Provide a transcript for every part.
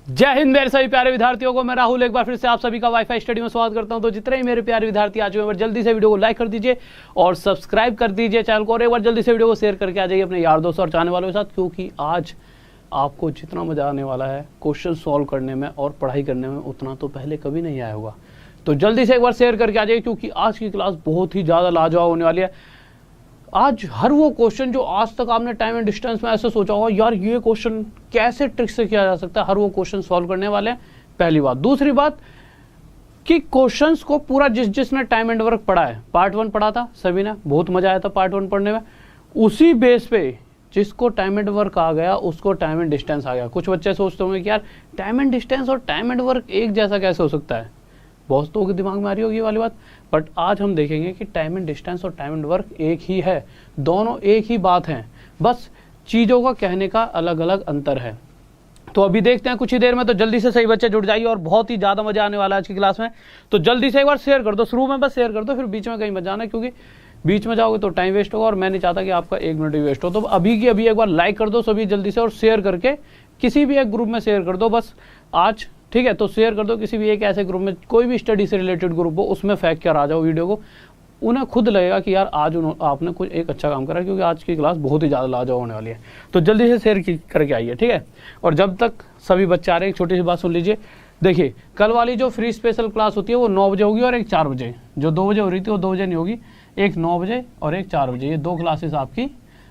जय हिंद मेरे सभी प्यारे विद्यार्थियों को। मैं राहुल एक बार फिर से आप सभी का वाईफाई स्टडी में स्वागत करता हूं। तो जितने ही मेरे प्यारे विद्यार्थी आ चुके हैं जल्दी से वीडियो को लाइक कर दीजिए और सब्सक्राइब कर दीजिए चैनल को, और एक बार जल्दी से वीडियो को शेयर करके आ जाइए अपने यार दोस्तों और चाहने वालों के साथ, क्योंकि आज आपको जितना मजा आने वाला है क्वेश्चन सॉल्व करने में और पढ़ाई करने में उतना तो पहले कभी नहीं आया होगा। तो जल्दी से एक बार शेयर करके आ जाइए, क्योंकि आज की क्लास बहुत ही ज़्यादा लाजवाब होने वाली है। आज हर वो क्वेश्चन जो आज तक आपने टाइम एंड डिस्टेंस में ऐसे सोचा होगा यार ये क्वेश्चन कैसे ट्रिक से किया जा सकता है, हर वो क्वेश्चन सॉल्व करने वाले हैं। पहली बात। दूसरी बात कि क्वेश्चंस को पूरा जिसने टाइम एंड वर्क पढ़ा है, पार्ट 1 पढ़ा था सभी ने, बहुत मजा आया था पार्ट 1 पढ़ने में। उसी बेस पे जिसको टाइम एंड वर्क आ गया उसको टाइम एंड डिस्टेंस आ गया। कुछ बच्चे सोचते होंगे कि यार टाइम एंड डिस्टेंस और टाइम एंड वर्क एक जैसा कैसे हो सकता है, बहुत लोगों के दिमाग में आ रही होगी ये वाली बात। बट आज हम देखेंगे कि टाइम एंड डिस्टेंस और टाइम एंड वर्क एक ही है, दोनों एक ही बात है, बस चीज़ों का कहने का अलग अलग अंतर है। तो अभी देखते हैं कुछ ही देर में। तो जल्दी से सही बच्चे जुड़ जाइए और बहुत ही ज़्यादा मजा आने वाला है आज की क्लास में। तो जल्दी से एक बार शेयर कर दो, शुरू में बस शेयर कर दो, फिर बीच में कहीं मत जाना, क्योंकि बीच में जाओगे तो टाइम वेस्ट होगा और मैं नहीं चाहता कि आपका 1 मिनट भी वेस्ट हो। तो अभी की अभी एक बार लाइक कर दो सभी जल्दी से, और शेयर करके किसी भी एक ग्रुप में शेयर कर दो बस आज, ठीक है। तो शेयर कर दो किसी भी एक ऐसे ग्रुप में, कोई भी स्टडी से रिलेटेड ग्रुप हो, उसमें फेंक कर आ जाओ वीडियो को। उन्हें खुद लगेगा कि यार आज आपने कुछ एक अच्छा काम करा, क्योंकि आज की क्लास बहुत ही ज़्यादा लाजवाब होने वाली है। तो जल्दी से शेयर करके आइए, ठीक है। और जब तक सभी बच्चे आ रहे हैं एक छोटी सी बात सुन लीजिए। देखिए कल वाली जो फ्री स्पेशल क्लास होती है वो 9 बजे होगी और एक 4 बजे। जो 2 बजे हो रही थी वो 2 बजे नहीं होगी, एक 9 बजे और एक 4 बजे। ये 2 क्लासेस आपकी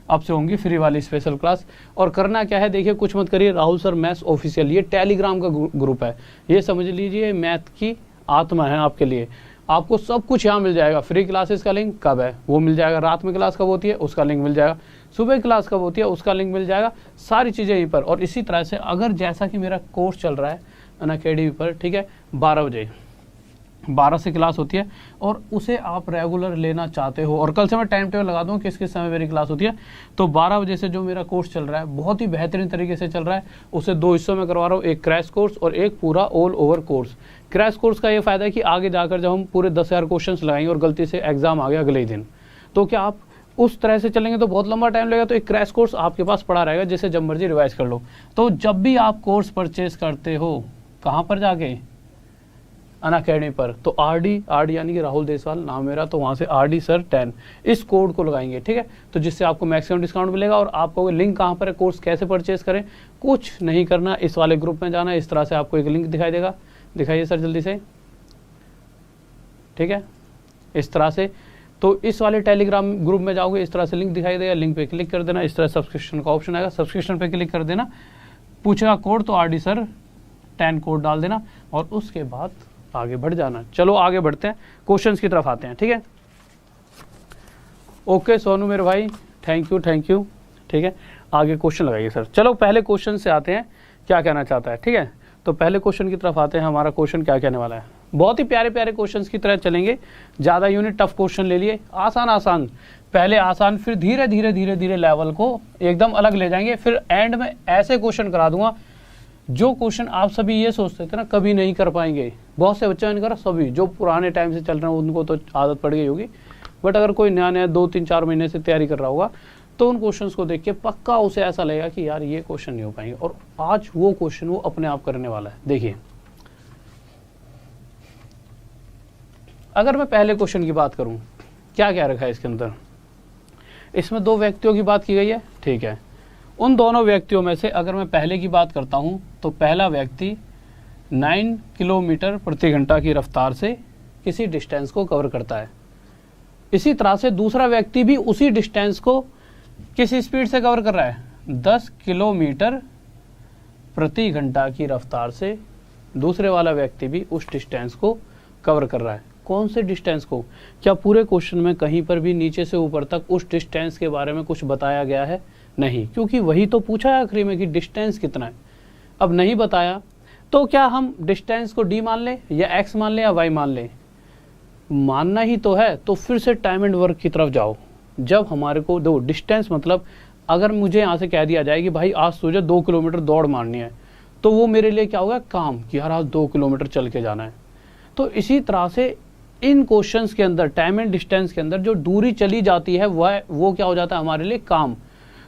अब से होंगी फ्री वाली स्पेशल क्लास। और करना क्या है, देखिए कुछ मत करिए, राहुल सर मैथ्स ऑफिशियल ये टेलीग्राम का ग्रुप है, ये समझ लीजिए मैथ की आत्मा है आपके लिए। आपको सब कुछ यहाँ मिल जाएगा। फ्री क्लासेस का लिंक कब है वो मिल जाएगा, रात में क्लास कब होती है उसका लिंक मिल जाएगा, सुबह क्लास कब होती है उसका लिंक मिल जाएगा, सारी चीज़ें यहीं पर। और इसी तरह से अगर जैसा कि मेरा कोर्स चल रहा है अनअकैडमी पर, ठीक है, 12 बजे 12 से क्लास होती है और उसे आप रेगुलर लेना चाहते हो, और कल से मैं टाइम टेबल लगा दूँ किस किस समय मेरी क्लास होती है। तो 12 बजे से जो मेरा कोर्स चल रहा है बहुत ही बेहतरीन तरीके से चल रहा है, उसे 2 हिस्सों में करवा रहा हूँ, एक क्रैश कोर्स और एक पूरा all over course. Crash course का ये फ़ायदा है कि आगे जाकर जब हम पूरे 10,000 क्वेश्चन लगाएंगे और गलती से एग्जाम आ गया अगले ही दिन, तो क्या आप उस तरह से चलेंगे तो बहुत लंबा टाइम लगेगा। तो एक क्रैश कोर्स आपके पास पड़ा रहेगा जिसे जब मर्जी रिवाइज कर लो। तो जब भी आप कोर्स परचेज करते हो, कहाँ पर जाके, अनअकैडमी पर, तो आरडी यानी कि राहुल देसवाल नाम मेरा, तो वहाँ से RD सर 10 इस कोड को लगाएंगे, ठीक है। तो जिससे आपको मैक्सिमम डिस्काउंट मिलेगा। और आपको लिंक कहाँ पर है, कोर्स कैसे परचेज करें, कुछ नहीं करना, इस वाले ग्रुप में जाना, इस तरह से आपको एक लिंक दिखाई देगा, दिखाइए सर जल्दी से, ठीक है, इस तरह से। तो इस वाले टेलीग्राम ग्रुप में जाओगे, इस तरह से लिंक दिखाई देगा, लिंक पे क्लिक कर देना, इस तरह सब्सक्रिप्शन का ऑप्शन आएगा, सब्सक्रिप्शन पे क्लिक कर देना, पूछेगा कोड तो RD सर 10 कोड डाल देना और उसके बाद आगे बढ़ जाना। चलो आगे बढ़ते हैं, क्वेश्चंस की तरफ आते हैं, ठीक है। ओके सोनू मेरे भाई, थैंक यू, ठीक है। आगे क्वेश्चन लगाइए सर। चलो पहले क्वेश्चन से आते हैं, क्या कहना चाहता है, ठीक है। तो पहले क्वेश्चन की तरफ आते हैं, हमारा क्वेश्चन क्या कहने वाला है। बहुत ही प्यारे प्यारे क्वेश्चंस की तरह चलेंगे, ज़्यादा यूनिट टफ क्वेश्चन ले लिए, आसान, पहले आसान, फिर धीरे धीरे लेवल को एकदम अलग ले जाएंगे, फिर एंड में ऐसे क्वेश्चन करा दूंगा जो क्वेश्चन आप सभी ये सोचते थे ना कभी नहीं कर पाएंगे। बहुत से बच्चों ने करा, सभी जो पुराने टाइम से चल रहे हैं उनको तो आदत पड़ गई होगी, बट अगर कोई नया 2-3-4 महीने से तैयारी कर रहा होगा तो उन क्वेश्चंस को देख के पक्का उसे ऐसा लगेगा कि यार ये क्वेश्चन नहीं हो पाएंगे। और आज वो क्वेश्चन वो अपने आप करने वाला है। देखिए अगर मैं पहले क्वेश्चन की बात करूं, क्या क्या रखा है इसके अंदर, इसमें 2 व्यक्तियों की बात की गई है, ठीक है। उन दोनों व्यक्तियों में से अगर मैं पहले की बात करता हूं तो पहला व्यक्ति 9 किलोमीटर प्रति घंटा की रफ्तार से किसी डिस्टेंस को कवर करता है। इसी तरह से दूसरा व्यक्ति भी उसी डिस्टेंस को किस स्पीड से कवर कर रहा है, 10 किलोमीटर प्रति घंटा की रफ्तार से दूसरे वाला व्यक्ति भी उस डिस्टेंस को कवर कर रहा है। कौन से डिस्टेंस को, क्या पूरे क्वेश्चन में कहीं पर भी नीचे से ऊपर तक उस डिस्टेंस के बारे में कुछ बताया गया है? नहीं, क्योंकि वही तो पूछा है आखिरी में कि डिस्टेंस कितना है। अब नहीं बताया तो क्या हम डिस्टेंस को D मान लें या X मान लें या Y मान लें? मानना ही तो है। तो फिर से टाइम एंड वर्क की तरफ जाओ। जब हमारे को दो डिस्टेंस, मतलब अगर मुझे यहाँ से कह दिया जाए कि भाई आज तुझे 2 किलोमीटर दौड़ मारनी है, तो वो मेरे लिए क्या होगा, काम, कि यार आज 2 किलोमीटर चल के जाना है। तो इसी तरह से इन क्वेश्चंस के अंदर टाइम एंड डिस्टेंस के अंदर जो दूरी चली जाती है वो क्या हो जाता है हमारे लिए, काम।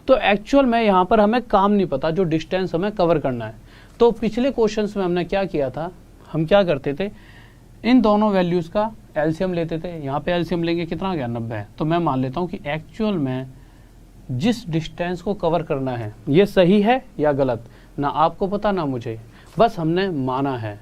तो एक्चुअल में यहाँ पर हमें काम नहीं पता, जो डिस्टेंस हमें कवर करना है। तो पिछले क्वेश्चंस में हमने क्या किया था, हम क्या करते थे, इन दोनों वैल्यूज़ का एलसीएम लेते थे। यहाँ पे एलसीएम लेंगे, कितना आ गया 90। तो मैं मान लेता हूँ कि एक्चुअल में जिस डिस्टेंस को कवर करना है ये सही है या गलत, ना आपको पता ना मुझे, बस हमने माना है।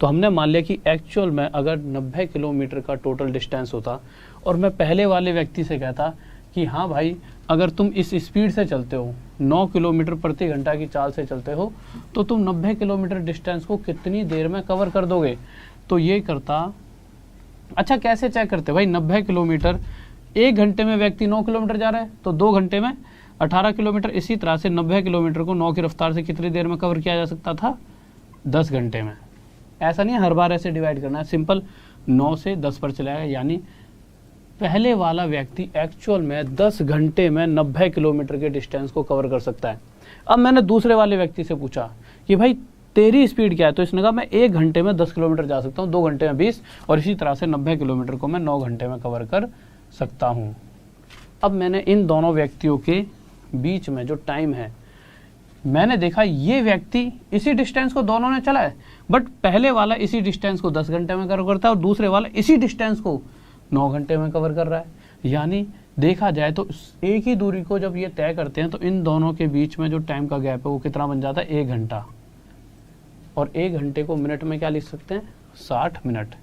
तो हमने मान लिया कि एक्चुअल में अगर 90 किलोमीटर का टोटल डिस्टेंस होता और मैं पहले वाले व्यक्ति से कहता कि हाँ भाई अगर तुम इस स्पीड से चलते हो, 9 किलोमीटर प्रति घंटा की चाल से चलते हो, तो तुम 90 किलोमीटर डिस्टेंस को कितनी देर में कवर कर दोगे। तो ये करता, अच्छा कैसे चेक करते भाई, 90 किलोमीटर 1 घंटे में व्यक्ति 9 किलोमीटर जा रहा है, तो 2 घंटे में 18 किलोमीटर। इसी तरह से 90 किलोमीटर को 9 की रफ्तार से कितनी देर में कवर किया जा सकता था, 10 घंटे में। ऐसा नहीं है हर बार ऐसे डिवाइड करना है, सिंपल 9 से 10 पर चलाएगा, यानी पहले वाला व्यक्ति एक्चुअल में 10 घंटे में 90 किलोमीटर के डिस्टेंस को कवर कर सकता है। अब मैंने दूसरे वाले व्यक्ति से पूछा कि भाई तेरी स्पीड क्या है, तो इसने कहा मैं 1 घंटे में 10 किलोमीटर जा सकता हूँ, 2 घंटे में 20, और इसी तरह से 90 किलोमीटर को मैं 9 घंटे में कवर कर सकता हूँ। अब मैंने इन दोनों व्यक्तियों के बीच में जो टाइम है, मैंने देखा ये व्यक्ति इसी डिस्टेंस को दोनों ने चला है, बट पहले वाला इसी डिस्टेंस को 10 घंटे में कवर करता है और दूसरे वाला इसी डिस्टेंस को 9 घंटे में कवर कर रहा है। यानी देखा जाए तो एक ही दूरी को जब ये तय करते हैं तो इन दोनों के बीच में जो टाइम का गैप है वो कितना बन जाता है, 1 घंटा। और 1 घंटे को मिनट में क्या लिख सकते हैं, 60 मिनट।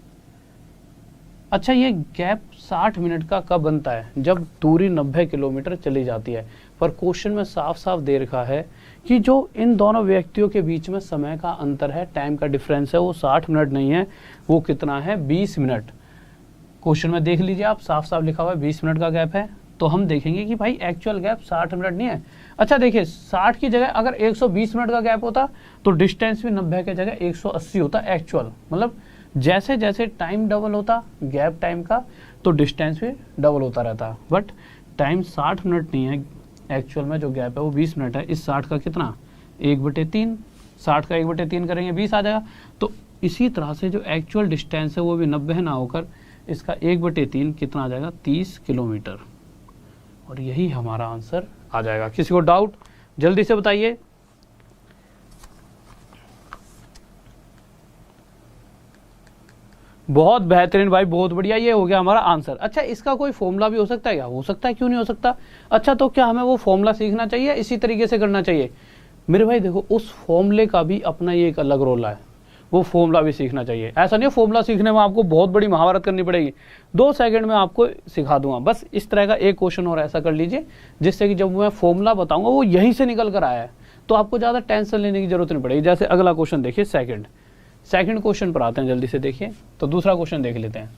अच्छा ये गैप 60 मिनट का कब बनता है, जब दूरी 90 किलोमीटर चली जाती है। पर क्वेश्चन में साफ साफ दे रखा है कि जो इन दोनों व्यक्तियों के बीच में समय का अंतर है, टाइम का डिफरेंस है, वो 60 मिनट नहीं है, वो कितना है, 20 मिनट। क्वेश्चन में देख लीजिए आप, साफ साफ लिखा हुआ है 20 मिनट का गैप है। तो हम देखेंगे कि भाई एक्चुअल गैप 60 मिनट नहीं है। अच्छा देखिए 60 की जगह अगर 120 मिनट का गैप होता तो डिस्टेंस भी 90 की जगह 180 होता एक्चुअल। मतलब जैसे जैसे टाइम डबल होता गैप टाइम का, तो डिस्टेंस भी डबल होता रहता। बट टाइम 60 मिनट नहीं है, एक्चुअल में जो गैप है वो 20 मिनट है। इस 60 का कितना, 1/3, 60 का 1/3 करेंगे 20 आ जाएगा। तो इसी तरह से जो एक्चुअल डिस्टेंस है वो भी 90 ना होकर इसका 1/3 कितना आ जाएगा, 30 किलोमीटर। और यही हमारा आंसर आ जाएगा। किसी को डाउट जल्दी से बताइए। बहुत बेहतरीन भाई, बहुत बढ़िया, ये हो गया हमारा आंसर। अच्छा इसका कोई फॉर्मूला भी हो सकता है क्या, हो सकता है, क्यों नहीं हो सकता। अच्छा तो क्या हमें वो फॉर्मूला सीखना चाहिए, इसी तरीके से करना चाहिए। मेरे भाई देखो उस फॉर्मूले का भी अपना ये एक अलग रोल है, वो फॉर्मूला भी सीखना चाहिए। ऐसा नहीं है फॉर्मूला सीखने में आपको बहुत बड़ी महाभारत करनी पड़ेगी, 2 सेकंड में आपको सिखा दूंगा। बस इस तरह का एक क्वेश्चन और ऐसा कर लीजिए जिससे कि जब मैं फॉर्मूला बताऊंगा वो यहीं से निकल कर आया है, तो आपको ज़्यादा टेंशन लेने की जरूरत नहीं पड़ेगी। जैसे अगला क्वेश्चन देखिए, सेकंड क्वेश्चन पर आते हैं, जल्दी से देखिए। तो दूसरा क्वेश्चन देख लेते हैं,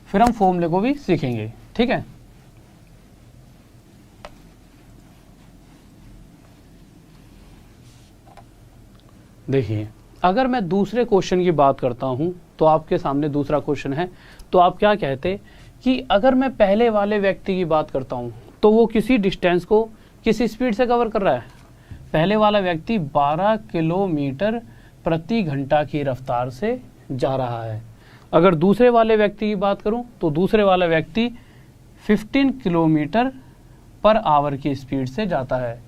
फिर हम फॉर्मूले को भी सीखेंगे, ठीक है। देखिए अगर मैं दूसरे क्वेश्चन की बात करता हूं तो आपके सामने दूसरा क्वेश्चन है। तो आप क्या कहते कि अगर मैं पहले वाले व्यक्ति की बात करता हूं तो वो किसी डिस्टेंस को किस स्पीड से कवर कर रहा है। पहले वाला व्यक्ति 12 किलोमीटर प्रति घंटा की रफ्तार से जा रहा है। अगर दूसरे वाले व्यक्ति की बात करूं तो दूसरे वाला व्यक्ति 15 किलोमीटर पर आवर की स्पीड से जाता है।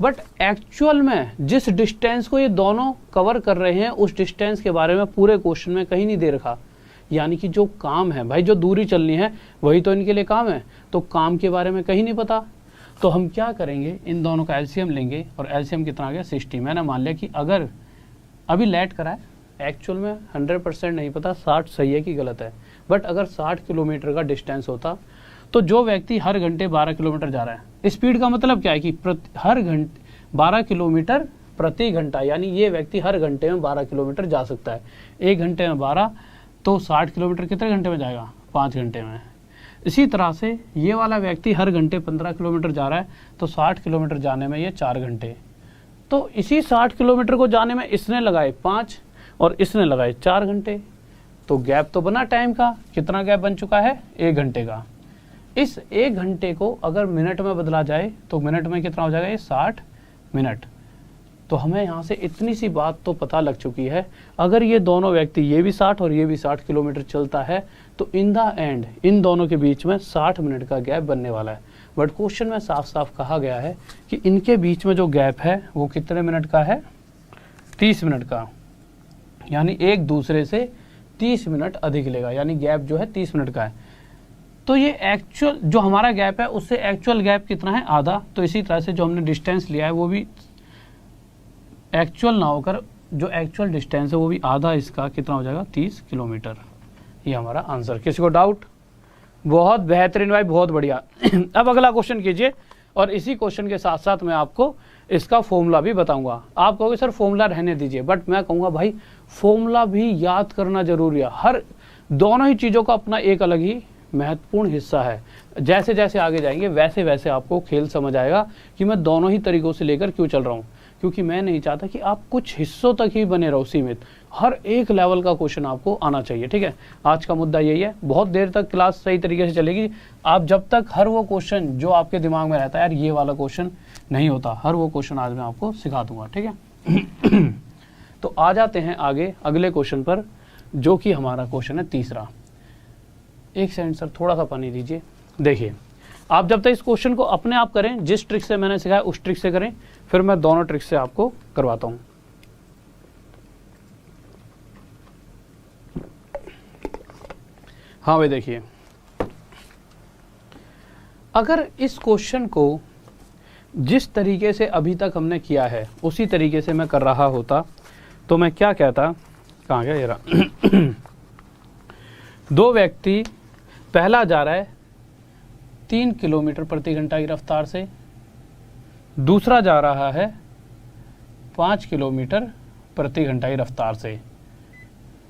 बट एक्चुअल में जिस डिस्टेंस को ये दोनों कवर कर रहे हैं उस डिस्टेंस के बारे में पूरे क्वेश्चन में कहीं नहीं दे रखा। यानी कि जो काम है भाई, जो दूरी चलनी है वही तो इनके लिए काम है, तो काम के बारे में कहीं नहीं पता। तो हम क्या करेंगे, इन दोनों का एलसीएम लेंगे, और एलसीएम कितना आ गया, 60। मैंने मान लिया कि अगर अभी लेट करा है, एक्चुअल में 100% नहीं पता 60 सही है कि गलत है, बट अगर 60 किलोमीटर का डिस्टेंस होता तो जो व्यक्ति हर घंटे 12 किलोमीटर जा रहा है, स्पीड का मतलब क्या है कि हर घंटे 12 किलोमीटर प्रति घंटा, यानी ये व्यक्ति हर घंटे में 12 किलोमीटर जा सकता है। 1 घंटे में 12 तो 60 किलोमीटर कितने घंटे में जाएगा, 5 घंटे में। इसी तरह से ये वाला व्यक्ति हर घंटे 15 किलोमीटर जा रहा है, तो 60 किलोमीटर जाने में ये 4 घंटे। तो इसी 60 किलोमीटर को जाने में इसने लगाए 5 और इसने लगाए 4 घंटे। तो गैप तो बना टाइम का, कितना गैप बन चुका है, 1 घंटे का। इस 1 घंटे को अगर मिनट में बदला जाए तो मिनट में कितना हो जाएगा, ये 60 मिनट। तो हमें यहाँ से इतनी सी बात तो पता लग चुकी है, अगर ये दोनों व्यक्ति, ये भी 60 और ये भी 60 किलोमीटर चलता है, तो इन द एंड इन दोनों के बीच में 60 मिनट का गैप बनने वाला है। बट क्वेश्चन में साफ साफ कहा गया है कि इनके बीच में जो गैप है वो कितने मिनट का है, 30 मिनट का, यानी एक दूसरे से 30 मिनट अधिक लेगा, यानी गैप जो है 30 मिनट का है। तो ये एक्चुअल जो हमारा गैप है उससे एक्चुअल गैप कितना है, आधा। तो इसी तरह से जो हमने डिस्टेंस लिया है वो भी एक्चुअल ना होकर जो एक्चुअल डिस्टेंस है वो भी आधा, इसका कितना हो जाएगा 30 किलोमीटर। ये हमारा आंसर। किसी को डाउट? बहुत बेहतरीन भाई, बहुत बढ़िया। अब अगला क्वेश्चन कीजिए, और इसी क्वेश्चन के साथ साथ मैं आपको इसका फॉर्मूला भी बताऊंगा। आप कहोगे सर फॉर्मूला रहने दीजिए, बट मैं कहूँगा भाई फॉर्मूला भी याद करना जरूरी है। हर दोनों ही चीज़ों का अपना एक अलग ही महत्वपूर्ण हिस्सा है। जैसे जैसे आगे जाएंगे वैसे वैसे आपको खेल समझ आएगा कि मैं दोनों ही तरीकों से लेकर क्यों चल रहा हूँ, क्योंकि मैं नहीं चाहता कि आप कुछ हिस्सों तक ही बने रहो सीमित। हर एक लेवल का क्वेश्चन आपको आना चाहिए, ठीक है। आज का मुद्दा यही है। बहुत देर तक क्लास सही तरीके से चलेगी आप जब तक हर वो क्वेश्चन जो आपके दिमाग में रहता है यार ये वाला क्वेश्चन नहीं होता, हर वो क्वेश्चन आज मैं आपको सिखा दूंगा, ठीक है। तो आ जाते हैं आगे अगले क्वेश्चन पर, जो कि हमारा क्वेश्चन है तीसरा। एक सेकंड सर, थोड़ा सा पानी दीजिए। देखिए, आप जब तक इस क्वेश्चन को अपने आप करें, जिस ट्रिक से मैंने सिखाया उस ट्रिक से करें, फिर मैं दोनों ट्रिक से आपको करवाता हूं। हाँ भाई देखिए, अगर इस क्वेश्चन को जिस तरीके से अभी तक हमने किया है उसी तरीके से मैं कर रहा होता तो मैं क्या कहता, कहाँ गया ये रहा। दो व्यक्ति, पहला जा रहा है 3 किलोमीटर प्रति घंटा की रफ्तार से, दूसरा जा रहा है 5 किलोमीटर प्रति घंटा की रफ्तार से।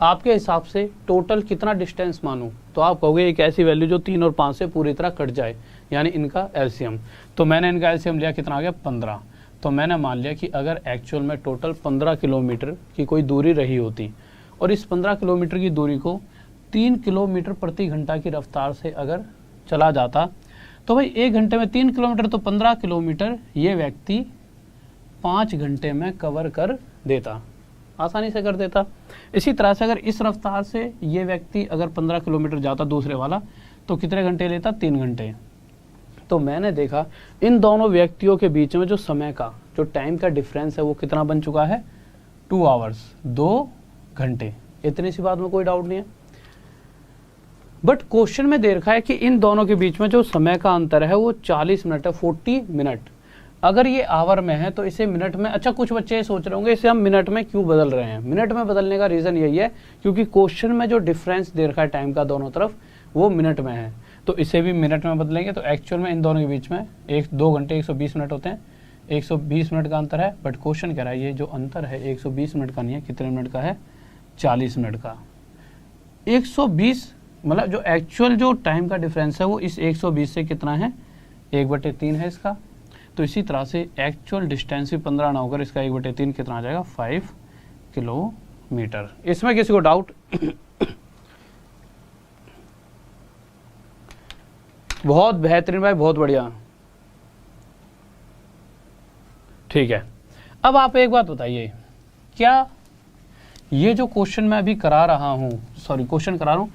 आपके हिसाब से टोटल कितना डिस्टेंस मानूं? तो आप कहोगे एक ऐसी वैल्यू जो 3 और 5 से पूरी तरह कट जाए, यानी इनका एलसीएम। तो मैंने इनका एलसीएम लिया, कितना आ गया 15। तो मैंने मान लिया कि अगर एक्चुअल में टोटल 15 किलोमीटर की कोई दूरी रही होती और इस 15 किलोमीटर की दूरी को 3 किलोमीटर प्रति घंटा की रफ्तार से अगर चला जाता तो भाई 1 घंटे में 3 किलोमीटर, तो 15 किलोमीटर ये व्यक्ति 5 घंटे में कवर कर देता, आसानी से कर देता। इसी तरह से अगर इस रफ्तार से ये व्यक्ति अगर 15 किलोमीटर जाता दूसरे वाला, तो कितने घंटे लेता? 3 घंटे। तो मैंने देखा इन दोनों व्यक्तियों के बीच में जो समय का, जो टाइम का डिफरेंस है वो कितना बन चुका है? 2 आवर्स, 2 घंटे। इतनी सी बात में कोई डाउट नहीं है। बट क्वेश्चन में दे रखा है कि इन दोनों के बीच में जो समय का अंतर है वो 40 मिनट है, 40 मिनट। अगर ये आवर में है तो इसे मिनट में, अच्छा कुछ बच्चे ये सोच रहे होंगे इसे हम मिनट में क्यों बदल रहे हैं? मिनट में बदलने का रीज़न यही है क्योंकि क्वेश्चन में जो डिफरेंस दे रखा है टाइम का दोनों तरफ वो मिनट में है, तो इसे भी मिनट में बदलेंगे। तो एक्चुअल में इन दोनों के बीच में 2 घंटे 120 मिनट होते हैं, 120 मिनट का अंतर है। बट क्वेश्चन कह रहा है ये जो अंतर है 120 मिनट का नहीं है, कितने मिनट का है? 40 मिनट का। 120 मतलब जो एक्चुअल जो टाइम का डिफरेंस है वो इस 120 से कितना है? 1/3 है इसका। तो इसी तरह से एक्चुअल डिस्टेंस भी 15 ना होकर इसका 1/3 कितना आ जाएगा? 5 किलोमीटर। इसमें किसी को डाउट? बहुत बेहतरीन भाई, बहुत बढ़िया, ठीक है। अब आप एक बात बताइए, क्या ये जो क्वेश्चन मैं अभी करा रहा हूं, क्वेश्चन करा रहा हूं,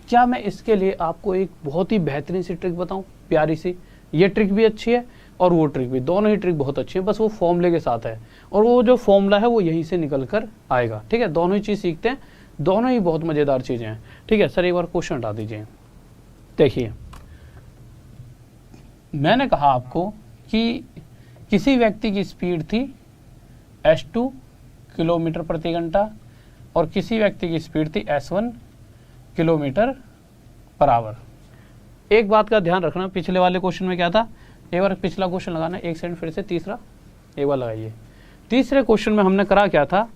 क्या मैं इसके लिए आपको एक बहुत ही बेहतरीन सी ट्रिक बताऊं, प्यारी सी? ये ट्रिक भी अच्छी है और वो ट्रिक भी, दोनों ही ट्रिक बहुत अच्छी है, बस वो फॉर्मूले के साथ है और वो जो फॉर्मूला है वो यहीं से निकल कर आएगा, ठीक है। दोनों ही चीज़ सीखते हैं, दोनों ही बहुत मज़ेदार चीज़ें हैं, ठीक है। सर एक बार क्वेश्चन हटा दीजिए। देखिए, मैंने कहा आपको कि किसी व्यक्ति की स्पीड थी s2 किलोमीटर प्रति घंटा और किसी व्यक्ति की स्पीड थी s1 किलोमीटर पर आवर। एक बात का ध्यान रखना, पिछले वाले क्वेश्चन में क्या था? एक बार पिछला क्वेश्चन लगाना, एक सेकंड फिर से तीसरा एक बार लगाइए। तीसरे क्वेश्चन में हमने करा क्या था?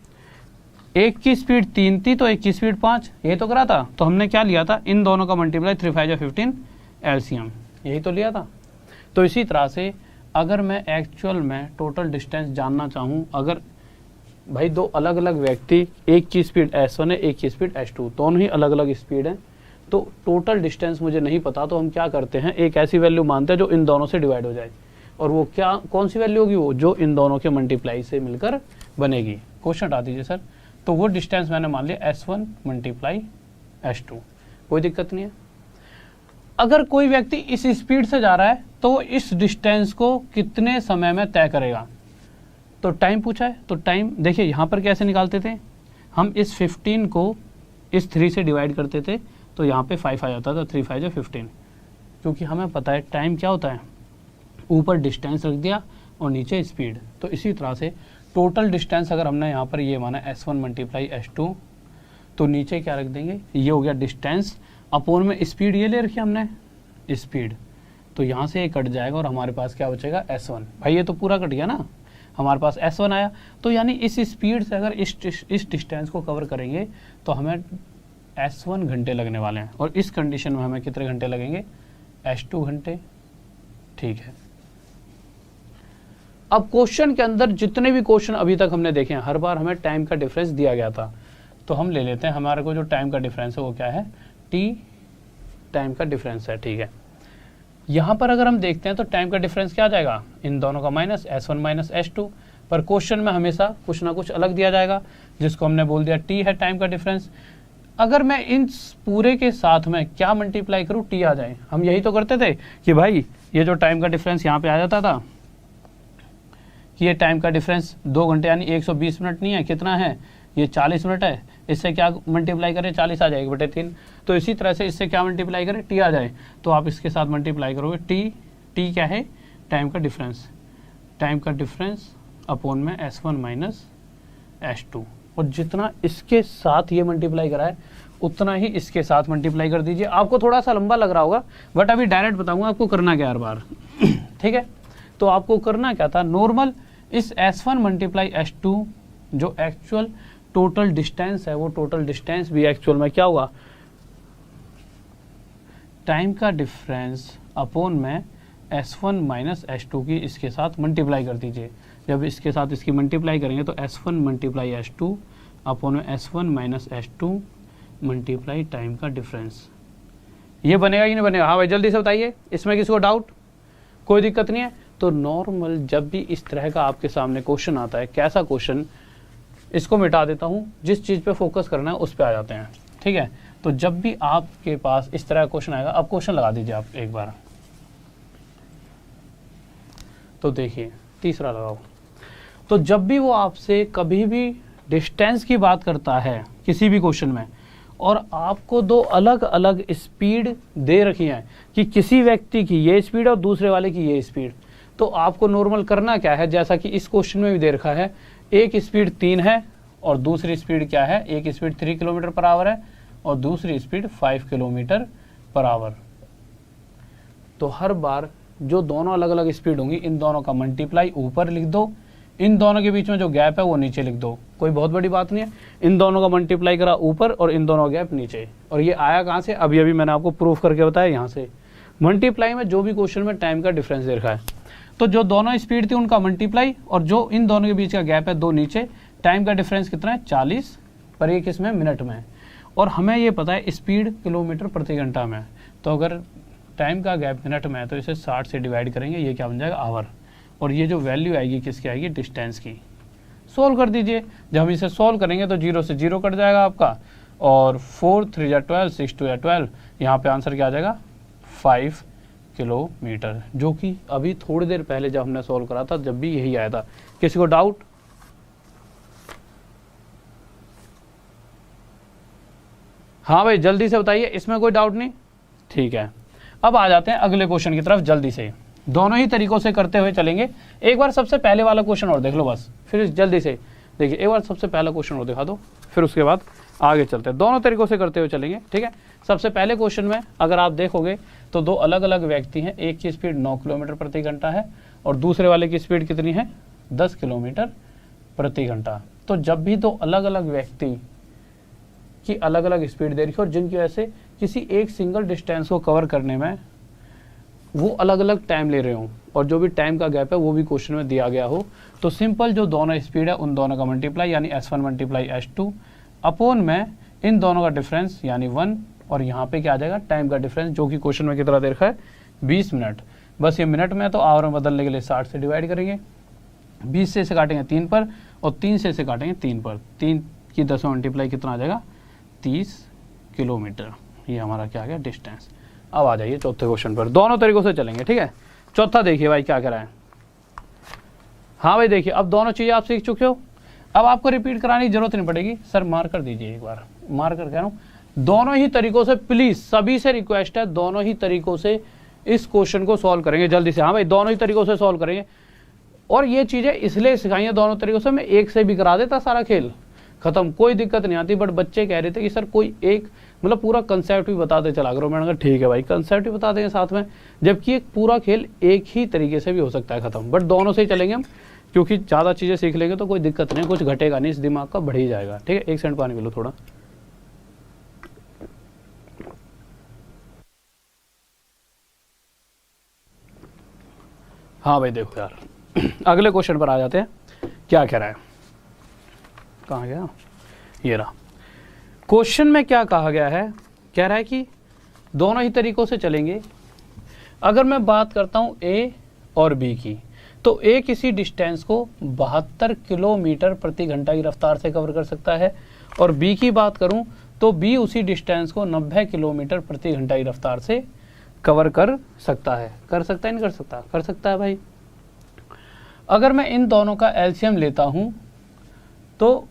एक की स्पीड 3 थी तो एक की स्पीड 5, यही तो करा था। तो हमने क्या लिया था? इन दोनों का मल्टीप्लाई 3 5 15 एलसीएम, यही तो लिया था। तो इसी तरह से अगर मैं एक्चुअल में टोटल डिस्टेंस जानना चाहूँ, अगर भाई दो अलग अलग व्यक्ति, एक की स्पीड s1 है एक की स्पीड s2, दोनों ही अलग अलग स्पीड है, तो टोटल डिस्टेंस मुझे नहीं पता, तो हम क्या करते हैं एक ऐसी वैल्यू मानते हैं जो इन दोनों से डिवाइड हो जाए, और वो क्या, कौन सी वैल्यू होगी? वो जो इन दोनों के मल्टीप्लाई से मिलकर बनेगी। क्वेश्चन हटा दीजिए सर। तो वो डिस्टेंस मैंने मान लिया s1 मल्टीप्लाई s2, कोई दिक्कत नहीं है। अगर कोई व्यक्ति इस स्पीड से जा रहा है तो इस डिस्टेंस को कितने समय में तय करेगा? तो टाइम पूछा है, तो टाइम देखिए यहाँ पर कैसे निकालते थे, हम इस 15 को इस 3 से डिवाइड करते थे, तो यहाँ पे 5 आ जाता था, 3 5 जो 15, क्योंकि हमें पता है टाइम क्या होता है, ऊपर डिस्टेंस रख दिया और नीचे स्पीड। तो इसी तरह से टोटल डिस्टेंस अगर हमने यहाँ पर ये माना S1 मल्टीप्लाई S2, तो नीचे क्या रख देंगे, ये हो गया डिस्टेंस, अपोन में स्पीड ये ले रखी हमने स्पीड, तो यहाँ से ये कट जाएगा और हमारे पास क्या बचेगा S1। भाई ये तो पूरा कट गया ना, हमारे पास S1 आया। तो यानी इस स्पीड से अगर इस डिस्टेंस को कवर करेंगे तो हमें S1 घंटे लगने वाले हैं, और इस कंडीशन में हमें कितने घंटे लगेंगे, S2 घंटे। ठीक है, अब क्वेश्चन के अंदर जितने भी क्वेश्चन अभी तक हमने देखे हैं, हर बार हमें टाइम का डिफरेंस दिया गया था, तो हम ले लेते हैं हमारे को जो टाइम का डिफरेंस है वो क्या है, T टाइम का डिफरेंस है। ठीक है, यहाँ पर अगर हम देखते हैं तो टाइम का डिफरेंस क्या आ जाएगा, इन दोनों का माइनस, S1 माइनस S2, पर क्वेश्चन में हमेशा कुछ ना कुछ अलग दिया जाएगा, जिसको हमने बोल दिया T है टाइम का डिफरेंस। अगर मैं इन पूरे के साथ में क्या मल्टीप्लाई करूँ, T आ जाए, हम यही तो करते थे कि भाई ये जो टाइम का डिफरेंस यहाँ पे आ जाता था कि ये टाइम का डिफरेंस 2 घंटे यानी 120 मिनट नहीं है, कितना है, ये 40 मिनट है, इससे क्या मल्टीप्लाई करें, 40 आ जाएगी बटे 3। तो इसी तरह से इससे क्या मल्टीप्लाई करें, T आ जाए, तो आप इसके साथ मल्टीप्लाई करोगे, T क्या है, टाइम का डिफरेंस अपॉन में S1 माइनस S2, और जितना इसके साथ ये मल्टीप्लाई करा है उतना ही इसके साथ मल्टीप्लाई कर दीजिए। आपको थोड़ा सा लंबा लग रहा होगा, बट अभी डायरेक्ट बताऊंगा आपको करना क्या हर बार। ठीक है, तो आपको करना क्या था, नॉर्मल इस S1 मल्टीप्लाई S2 जो एक्चुअल टोटल डिस्टेंस है, वो टोटल डिस्टेंस भी एक्चुअल में क्या होगा, टाइम का डिफरेंस अपॉन में S1 माइनस S2 की इसके साथ मल्टीप्लाई कर दीजिए। जब इसके साथ इसकी मल्टीप्लाई करेंगे तो S1 मल्टीप्लाई S2 अपॉन में S1 minus S2 multiply time का डिफरेंस। ये बनेगा कि नहीं बनेगा, हाँ भाई जल्दी से बताइए, इसमें किसी को डाउट, कोई दिक्कत नहीं है। तो नॉर्मल जब भी इस तरह का आपके सामने क्वेश्चन आता है, कैसा क्वेश्चन, इसको मिटा देता हूँ, जिस चीज़ पे फोकस करना है उस पे आ जाते हैं। ठीक है, तो जब भी आपके पास इस तरह का क्वेश्चन आएगा, अब क्वेश्चन लगा दीजिए आप एक बार, तो देखिए तीसरा लगाओ। तो जब भी वो आपसे कभी भी डिस्टेंस की बात करता है किसी भी क्वेश्चन में, और आपको दो अलग अलग स्पीड दे रखी है कि किसी व्यक्ति की ये स्पीड और दूसरे वाले की ये स्पीड, तो आपको नॉर्मल करना क्या है, जैसा कि इस क्वेश्चन में भी दे रखा है, एक स्पीड 3 है और दूसरी स्पीड क्या है, एक स्पीड 3 किलोमीटर पर आवर है और दूसरी स्पीड 5 किलोमीटर पर आवर। तो हर बार जो दोनों अलग अलग स्पीड होंगी, इन दोनों का मल्टीप्लाई ऊपर लिख दो, इन दोनों के बीच में जो गैप है वो नीचे लिख दो, कोई बहुत बड़ी बात नहीं है। इन दोनों का मल्टीप्लाई करा ऊपर और इन दोनों गैप नीचे, और ये आया कहाँ से, अभी अभी मैंने आपको प्रूफ करके बताया, यहाँ से। मल्टीप्लाई में जो भी क्वेश्चन में टाइम का डिफरेंस दे रखा है, तो जो दोनों स्पीड थी उनका मल्टीप्लाई, और जो इन दोनों के बीच का गैप है 2 नीचे, टाइम का डिफरेंस कितना है 40, पर ये किस में, मिनट में। और हमें ये पता है स्पीड किलोमीटर प्रति घंटा में, तो अगर टाइम का गैप मिनट में है तो इसे 60 से डिवाइड करेंगे, ये क्या बन जाएगा, आवर। और ये जो वैल्यू आएगी किसकी आएगी, डिस्टेंस की। सोल्व कर दीजिए, जब हम इसे सोल्व करेंगे तो 0 से 0 कट जाएगा आपका, और 4 3 या 12, 6 2 या 12, यहाँ पे आंसर क्या आ जाएगा, 5 किलोमीटर, जो कि अभी थोड़ी देर पहले जब हमने सोल्व करा था जब भी यही आया था। किसी को डाउट, हाँ भाई जल्दी से बताइए, इसमें कोई डाउट नहीं। ठीक है, अब आ जाते हैं अगले क्वेश्चन की तरफ जल्दी से, दोनों ही तरीकों से करते हुए चलेंगे। एक बार सबसे पहले वाला क्वेश्चन और देख लो बस, फिर जल्दी से देखिए, एक बार सबसे पहला क्वेश्चन और दिखा दो, फिर उसके बाद आगे चलते हैं, दोनों तरीकों से करते हुए चलेंगे। ठीक है, सबसे पहले क्वेश्चन में अगर आप देखोगे तो दो अलग अलग व्यक्ति हैं, एक की स्पीड 9 किलोमीटर प्रति घंटा है और दूसरे वाले की स्पीड कितनी है, 10 किलोमीटर प्रति घंटा। तो जब भी दो अलग अलग व्यक्ति की अलग अलग स्पीड दे रखी है और जिनकी वजह से किसी एक सिंगल डिस्टेंस को कवर करने में वो अलग अलग टाइम ले रहे हो, और जो भी टाइम का गैप है वो भी क्वेश्चन में दिया गया हो, तो सिंपल जो दोनों स्पीड है उन दोनों का मल्टीप्लाई यानी S1 मल्टीप्लाई S2 अपॉन में इन दोनों का डिफरेंस यानी 1, और यहाँ पे क्या आ जाएगा, टाइम का डिफरेंस, जो कि क्वेश्चन में कितना दे रखा है, 20 मिनट। बस ये मिनट में तो आवर में बदलने के लिए 60 से डिवाइड करेंगे, 20 से इसे काटेंगे 3 पर और 3 से इसे काटेंगे 3 पर, 3 की 10 मल्टीप्लाई कितना आ जाएगा, 30 किलोमीटर। ये हमारा क्या आ गया, डिस्टेंस। अब आ जाइए चौथे क्वेश्चन पर, दोनों तरीकों से चलेंगे। ठीक है, चौथा देखिए भाई क्या कह रहा है, हाँ भाई देखिए, अब दोनों चीज़ें आप सीख चुके हो, अब आपको रिपीट कराने की जरूरत नहीं पड़ेगी। सर मार कर दीजिए एक बार, मार कर कह रहा हूँ। दोनों ही तरीकों से प्लीज सभी से रिक्वेस्ट है, दोनों ही तरीकों से इस क्वेश्चन को सॉल्व करेंगे जल्दी से। हाँ भाई दोनों ही तरीकों से सॉल्व करेंगे, और ये चीजें इसलिए सिखाई है दोनों तरीकों से, मैं एक से भी करा देता सारा खेल खत्म, कोई दिक्कत नहीं आती। बट बच्चे कह रहे थे कि सर कोई एक मतलब पूरा कंसेप्ट भी बताते चला करो। मैंने कहा ठीक है भाई कंसेप्ट भी बता देंगे साथ में, जबकि एक पूरा खेल एक ही तरीके से भी हो सकता है खत्म, बट दोनों से ही चलेंगे हम, क्योंकि ज़्यादा चीज़ें सीख लेंगे तो कोई दिक्कत नहीं, कुछ घटेगा नहीं, इस दिमाग का बढ़ ही जाएगा। ठीक है, 1 सेकंड पानी पी लो थोड़ा। हाँ भाई देखो यार, अगले क्वेश्चन पर आ जाते हैं। क्या कह रहा है, कहाँ गया, ये रहा। क्वेश्चन में क्या कहा गया है, कह रहा है कि दोनों ही तरीकों से चलेंगे। अगर मैं बात करता हूँ ए और बी की, तो ए किसी डिस्टेंस को 72 किलोमीटर प्रति घंटा की रफ्तार से कवर कर सकता है, और बी की बात करूं तो बी उसी डिस्टेंस को 90 किलोमीटर प्रति घंटा की रफ्तार से कवर कर सकता है। कर सकता है नहीं कर सकता, कर सकता है भाई। अगर मैं इन दोनों का एलसीएम लेता हूं तो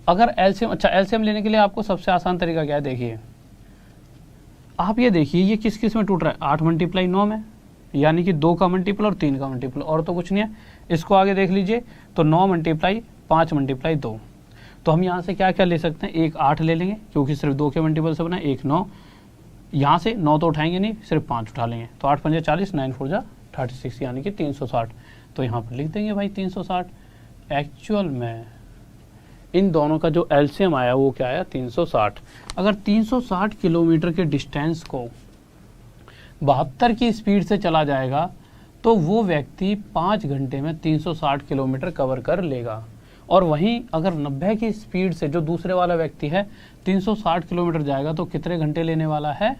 अगर एलसीएम, अच्छा एलसीएम लेने के लिए आपको सबसे आसान तरीका क्या है, देखिए आप ये देखिए ये किस किस में टूट रहा है, 8 × 9 में, यानी कि 2 का मल्टीपल और 3 का मल्टीपल, और तो कुछ नहीं है। इसको आगे देख लीजिए तो 9 × 5 × 2, तो हम यहाँ से क्या क्या ले सकते हैं, एक 8 ले लेंगे क्योंकि सिर्फ 2 के मल्टीपल से बना, एक 9, यहाँ से 9 तो उठाएंगे नहीं, सिर्फ 5 उठा लेंगे, तो 8 × 5 = 40, 9 × 4 = 36, यानी कि 360। तो यहाँ पर लिख देंगे भाई 360। एक्चुअल में इन दोनों का जो एलसीएम आया वो क्या आया, 360। अगर 360 किलोमीटर के डिस्टेंस को 72 की स्पीड से चला जाएगा तो वो व्यक्ति 5 घंटे में 360 किलोमीटर कवर कर लेगा। और वहीं अगर 90 की स्पीड से जो दूसरे वाला व्यक्ति है 360 किलोमीटर जाएगा तो कितने घंटे लेने वाला है,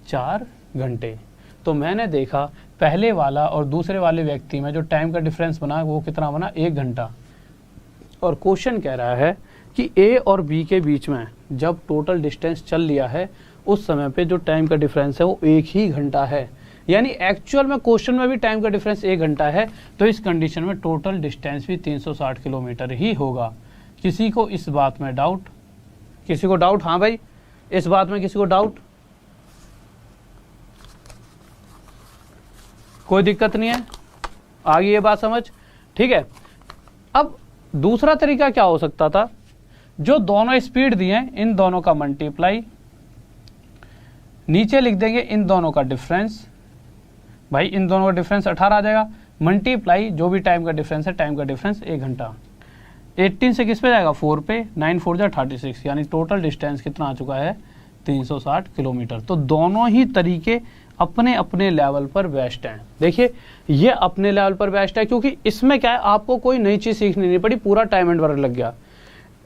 4 घंटे। तो मैंने देखा पहले वाला और दूसरे वाले व्यक्ति में जो टाइम का डिफरेंस बना वो कितना बना, 1 घंटा। और क्वेश्चन कह रहा है कि ए और बी के बीच में जब टोटल डिस्टेंस चल लिया है उस समय पे जो टाइम का डिफरेंस है वो 1 ही घंटा है, यानी एक्चुअल में क्वेश्चन में भी टाइम का डिफरेंस 1 घंटा है। तो इस कंडीशन में टोटल डिस्टेंस भी 360 किलोमीटर ही होगा। किसी को इस बात में डाउट, किसी को डाउट, हाँ भाई इस बात में किसी को डाउट, कोई दिक्कत नहीं है, आ गई ये बात समझ, ठीक है। अब दूसरा तरीका क्या हो सकता था, जो दोनों स्पीड दिए इन दोनों का मल्टीप्लाई, नीचे लिख देंगे इन दोनों का डिफरेंस, भाई इन दोनों का डिफरेंस 18 आ जाएगा, मल्टीप्लाई जो भी टाइम का डिफरेंस है, टाइम का डिफरेंस 1 घंटा। 18 से किस पे जाएगा, 4 पे, 9 × 4 = 36, यानी टोटल डिस्टेंस कितना आ चुका है, 360 किलोमीटर। तो दोनों ही तरीके अपने अपने लेवल पर बेस्ट हैं। देखिए ये अपने लेवल पर बेस्ट है क्योंकि इसमें क्या है, आपको कोई नई चीज़ सीखनी नहीं पड़ी, पूरा टाइम एंड वर्क लग गया।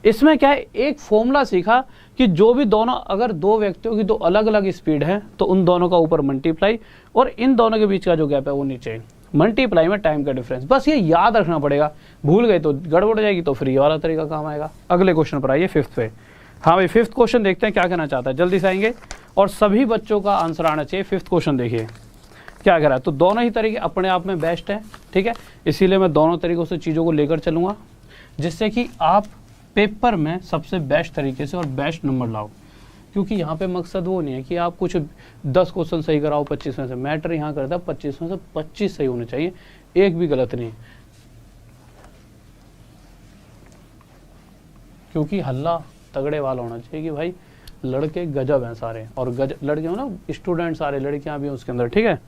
इसमें क्या है, एक फॉर्मूला सीखा कि जो भी दोनों, अगर दो व्यक्तियों की दो अलग अलग स्पीड है तो उन दोनों का ऊपर मल्टीप्लाई और इन दोनों के बीच का जो गैप है वो नीचे मल्टीप्लाई में टाइम का डिफरेंस। बस ये याद रखना पड़ेगा, भूल गए तो गड़बड़ हो जाएगी, तो फ्री वाला तरीका काम आएगा। अगले क्वेश्चन पर आइए, 5th पे। हाँ भाई 5th क्वेश्चन देखते हैं क्या कहना चाहता है, जल्दी से आएंगे और सभी बच्चों का आंसर आना चाहिए। 5th क्वेश्चन देखिए क्या कह रहा है। तो दोनों ही तरीके अपने आप में बेस्ट है, ठीक है, इसीलिए मैं दोनों तरीकों से चीज़ों को लेकर चलूँगा जिससे कि आप पेपर में सबसे बेस्ट तरीके से और बेस्ट नंबर लाओ। क्योंकि यहाँ पे मकसद वो नहीं है कि आप कुछ 10 क्वेश्चन सही कराओ 25 में से, मैटर यहाँ करता है 25 में से 25 सही होने चाहिए, एक भी गलत नहीं। क्योंकि हल्ला तगड़े वाला होना चाहिए कि भाई लड़के गजब हैं सारे, और लड़के हो ना, स्टूडेंट सारे, लड़कियां भी हैं उसके अंदर, ठीक है।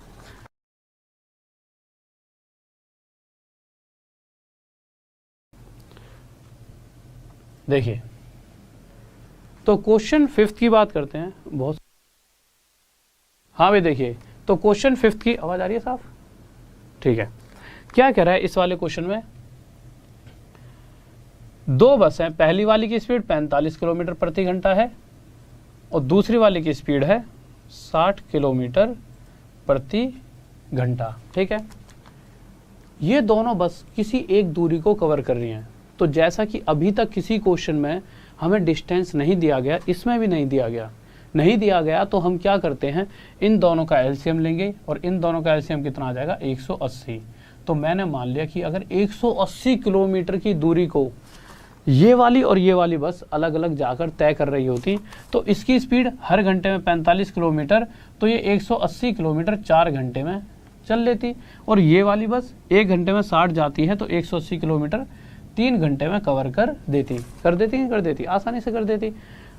देखिए तो क्वेश्चन 5th की बात करते हैं बहुत। हाँ भाई देखिए, तो क्वेश्चन 5th की आवाज आ रही है साफ, ठीक है। क्या कह रहा है इस वाले क्वेश्चन में, दो बस हैं, पहली वाली की स्पीड 45 किलोमीटर प्रति घंटा है और दूसरी वाली की स्पीड है 60 किलोमीटर प्रति घंटा, ठीक है। ये दोनों बस किसी एक दूरी को कवर कर रही हैं। तो जैसा कि अभी तक किसी क्वेश्चन में हमें डिस्टेंस नहीं दिया गया, इसमें भी नहीं दिया गया, तो हम क्या करते हैं, इन दोनों का एलसीएम लेंगे और इन दोनों का एलसीएम कितना आ जाएगा, 180। तो मैंने मान लिया कि अगर 180 किलोमीटर की दूरी को ये वाली और ये वाली बस अलग अलग जाकर तय कर रही होती तो इसकी स्पीड हर घंटे में 45 किलोमीटर, तो ये 180 किलोमीटर 4 घंटे में चल लेती, और ये वाली बस 1 घंटे में 60 जाती है तो 180 किलोमीटर 3 घंटे में कवर कर देती, आसानी से कर देती।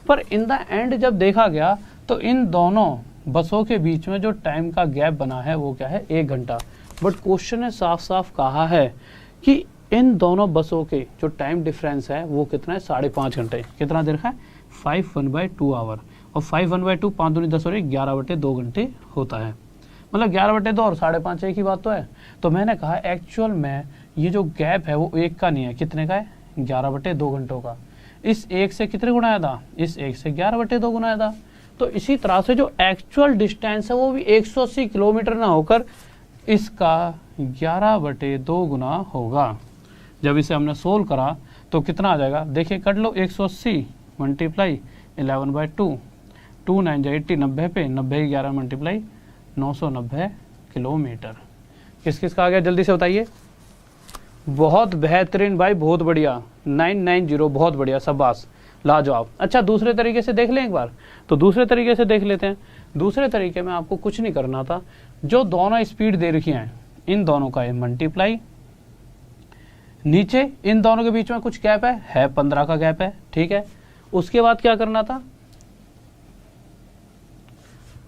पर इन द एंड जब देखा गया तो इन दोनों बसों के बीच में जो टाइम का गैप बना है वो क्या है, 1 घंटा। बट क्वेश्चन ने साफ साफ कहा है कि इन दोनों बसों के जो टाइम डिफरेंस है वो कितना है, 5.5 घंटे। कितना देर है, 5/2 आवर, और 5/2 5 दूनी 10 और 11/2 घंटे होता है, मतलब 11/2 और 5.5 एक ही बात तो है। तो मैंने कहा एक्चुअल में ये जो गैप है वो 1 का नहीं है, कितने का है, 11/2 घंटों का। इस 1 से कितने गुणाया था, इस 1 से 11/2 गुणाया था। तो इसी तरह से जो एक्चुअल डिस्टेंस है वो भी 180 किलोमीटर ना होकर इसका 11/2 गुना होगा। जब इसे हमने सोल्व करा तो कितना आ जाएगा, देखिए कर लो, 180 मल्टीप्लाई 11/2, 2 9 80, 90 पे 90 11 मल्टीप्लाई 990 किलोमीटर। किस किस का आ गया जल्दी से बताइए। बहुत बेहतरीन भाई, बहुत बढ़िया, 990, बहुत बढ़िया, शाबाश, लाजवाब। अच्छा दूसरे तरीके से देख लें एक बार, तो दूसरे तरीके से देख लेते हैं। दूसरे तरीके में आपको कुछ नहीं करना था, जो दोनों स्पीड दे रखी हैं इन दोनों का मल्टीप्लाई, नीचे इन दोनों के बीच में कुछ गैप है 15 का गैप है, ठीक है। उसके बाद क्या करना था,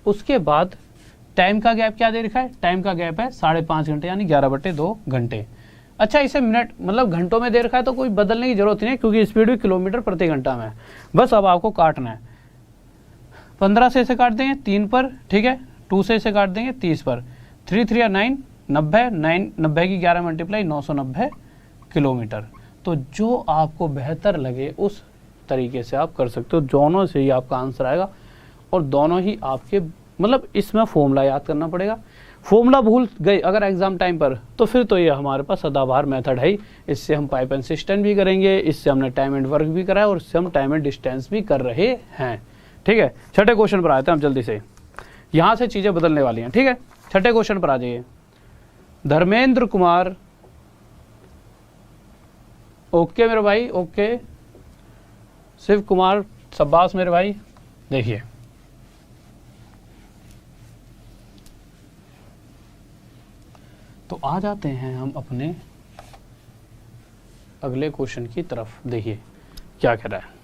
उसके बाद टाइम का गैप क्या दे रखा है, टाइम का गैप है 5.5 घंटे यानी 11/2 घंटे। अच्छा इसे मिनट मतलब घंटों में दे रखा है तो कोई बदलने की जरूरत नहीं है क्योंकि स्पीड भी किलोमीटर प्रति घंटा में है। बस अब आपको काटना है, 15 से इसे काट देंगे 3 पर, ठीक है, 2 से इसे काट देंगे 30 पर, 3 3 9 90, 90 की 11 मल्टीप्लाई 990 किलोमीटर। तो जो आपको बेहतर लगे उस तरीके से आप कर सकते हो, दोनों से ही आपका आंसर आएगा और दोनों ही आपके, मतलब इसमें फॉर्मूला याद करना पड़ेगा। फॉर्मूला भूल गए अगर एग्जाम टाइम पर तो फिर तो ये हमारे पास सदाबहार मेथड है, इससे हम पाइप एंड सिस्टम भी करेंगे, इससे हमने टाइम एंड वर्क भी करा है और इससे हम टाइम एंड डिस्टेंस भी कर रहे हैं, ठीक है। छठे क्वेश्चन पर आते हैं हम जल्दी से, यहाँ से चीजें बदलने वाली हैं, ठीक है। छठे क्वेश्चन पर आ जाइए। धर्मेंद्र कुमार, ओके मेरे भाई, ओके। शिव कुमार, शाबाश मेरे भाई। देखिए तो आ जाते हैं हम अपने अगले क्वेश्चन की तरफ। देखिए क्या कह रहा है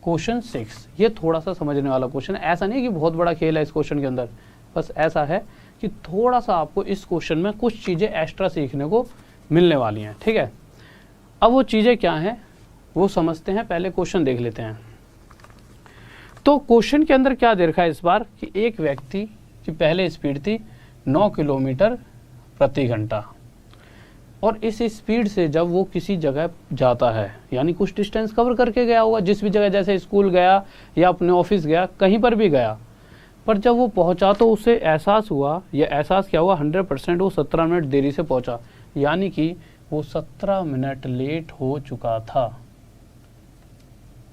क्वेश्चन 6। ये थोड़ा सा समझने वाला क्वेश्चन है, ऐसा नहीं कि बहुत बड़ा खेल है इस क्वेश्चन के अंदर, बस ऐसा है कि थोड़ा सा आपको इस क्वेश्चन में कुछ चीजें एक्स्ट्रा सीखने को मिलने वाली हैं, ठीक है। अब वो चीजें क्या हैं वो समझते हैं, पहले क्वेश्चन देख लेते हैं। तो क्वेश्चन के अंदर क्या दे रखा है इस बार कि एक व्यक्ति की पहले स्पीड थी 9 किलोमीटर प्रति घंटा, और इस स्पीड से जब वो किसी जगह जाता है यानी कुछ डिस्टेंस कवर करके गया होगा, जिस भी जगह, जैसे स्कूल गया या अपने ऑफिस गया, कहीं पर भी गया, पर जब वो पहुंचा तो उसे एहसास हुआ, या एहसास क्या हुआ, 100% वो 17 मिनट देरी से पहुंचा, यानी कि वो 17 मिनट लेट हो चुका था।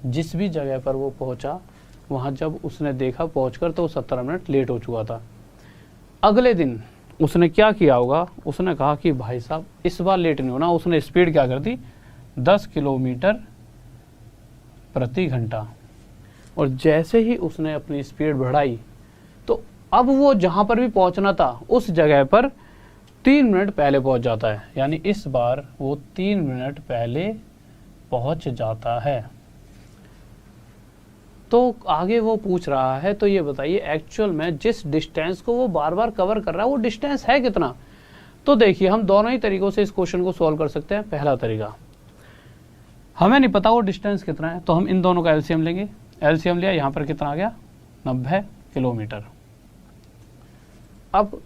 जिस भी जगह पर वो पहुंचा वहां जब उसने देखा पहुंचकर तो वो 17 मिनट लेट हो चुका था। अगले दिन उसने क्या किया होगा, उसने कहा कि भाई साहब इस बार लेट नहीं होना, उसने स्पीड क्या कर दी, 10 किलोमीटर प्रति घंटा, और जैसे ही उसने अपनी स्पीड बढ़ाई तो अब वो जहां पर भी पहुंचना था उस जगह पर 3 मिनट पहले पहुंच जाता है, यानी इस बार वो 3 मिनट पहले पहुंच जाता है। तो आगे वो पूछ रहा है, तो ये बताइए एक्चुअल में जिस डिस्टेंस को वो बार बार कवर कर रहा है वो डिस्टेंस है कितना। तो देखिए हम दोनों ही तरीकों से इस क्वेश्चन को सॉल्व कर सकते हैं। पहला तरीका, हमें नहीं पता वो डिस्टेंस कितना है, तो हम इन दोनों का एलसीएम लेंगे। एलसीएम लिया, यहाँ पर कितना आ गया, 90 किलोमीटर। अब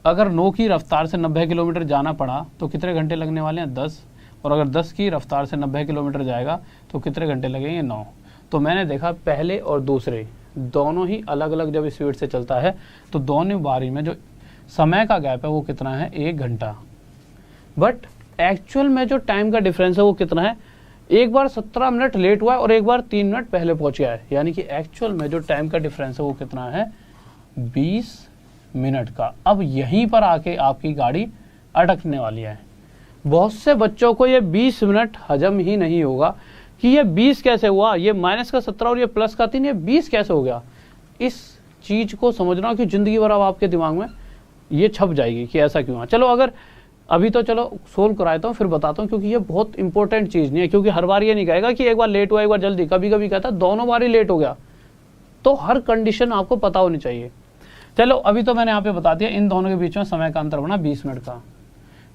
अगर 9 की रफ्तार से 90 किलोमीटर जाना पड़ा तो कितने घंटे लगने वाले हैं, 10, और अगर 10 की रफ्तार से 90 किलोमीटर जाएगा तो कितने घंटे लगेंगे, 9। तो मैंने देखा पहले और दूसरे दोनों ही अलग अलग जब स्पीड से चलता है तो दोनों बारी में जो समय का गैप है वो कितना है, 1 घंटा। बट एक्चुअल में जो टाइम का डिफरेंस है वो कितना है, एक बार 17 मिनट लेट हुआ है और एक बार 3 मिनट पहले पहुंच गया है, यानी कि एक्चुअल में जो टाइम का डिफरेंस है वो कितना है, 20 मिनट का। अब यहीं पर आके आपकी गाड़ी अटकने वाली है। बहुत से बच्चों को ये 20 मिनट हजम ही नहीं होगा कि ये 20 कैसे हुआ, ये माइनस का 17 और ये प्लस का 3, ये 20 कैसे हो गया। इस चीज को समझना कि जिंदगी भर अब आपके दिमाग में ये छप जाएगी कि ऐसा क्यों है। चलो अगर अभी तो चलो सोल्व कराता हूँ फिर बताता हूँ, क्योंकि ये बहुत इंपॉर्टेंट चीज नहीं है। क्योंकि हर बार ये नहीं कहेगा कि एक बार लेट हुआ एक बार जल्दी, कभी कभी कहता है दोनों बार ही लेट हो गया। तो हर कंडीशन आपको पता होनी चाहिए। चलो अभी तो मैंने यहाँ पे बता दिया इन दोनों के बीच में समय का अंतर बना 20 मिनट का।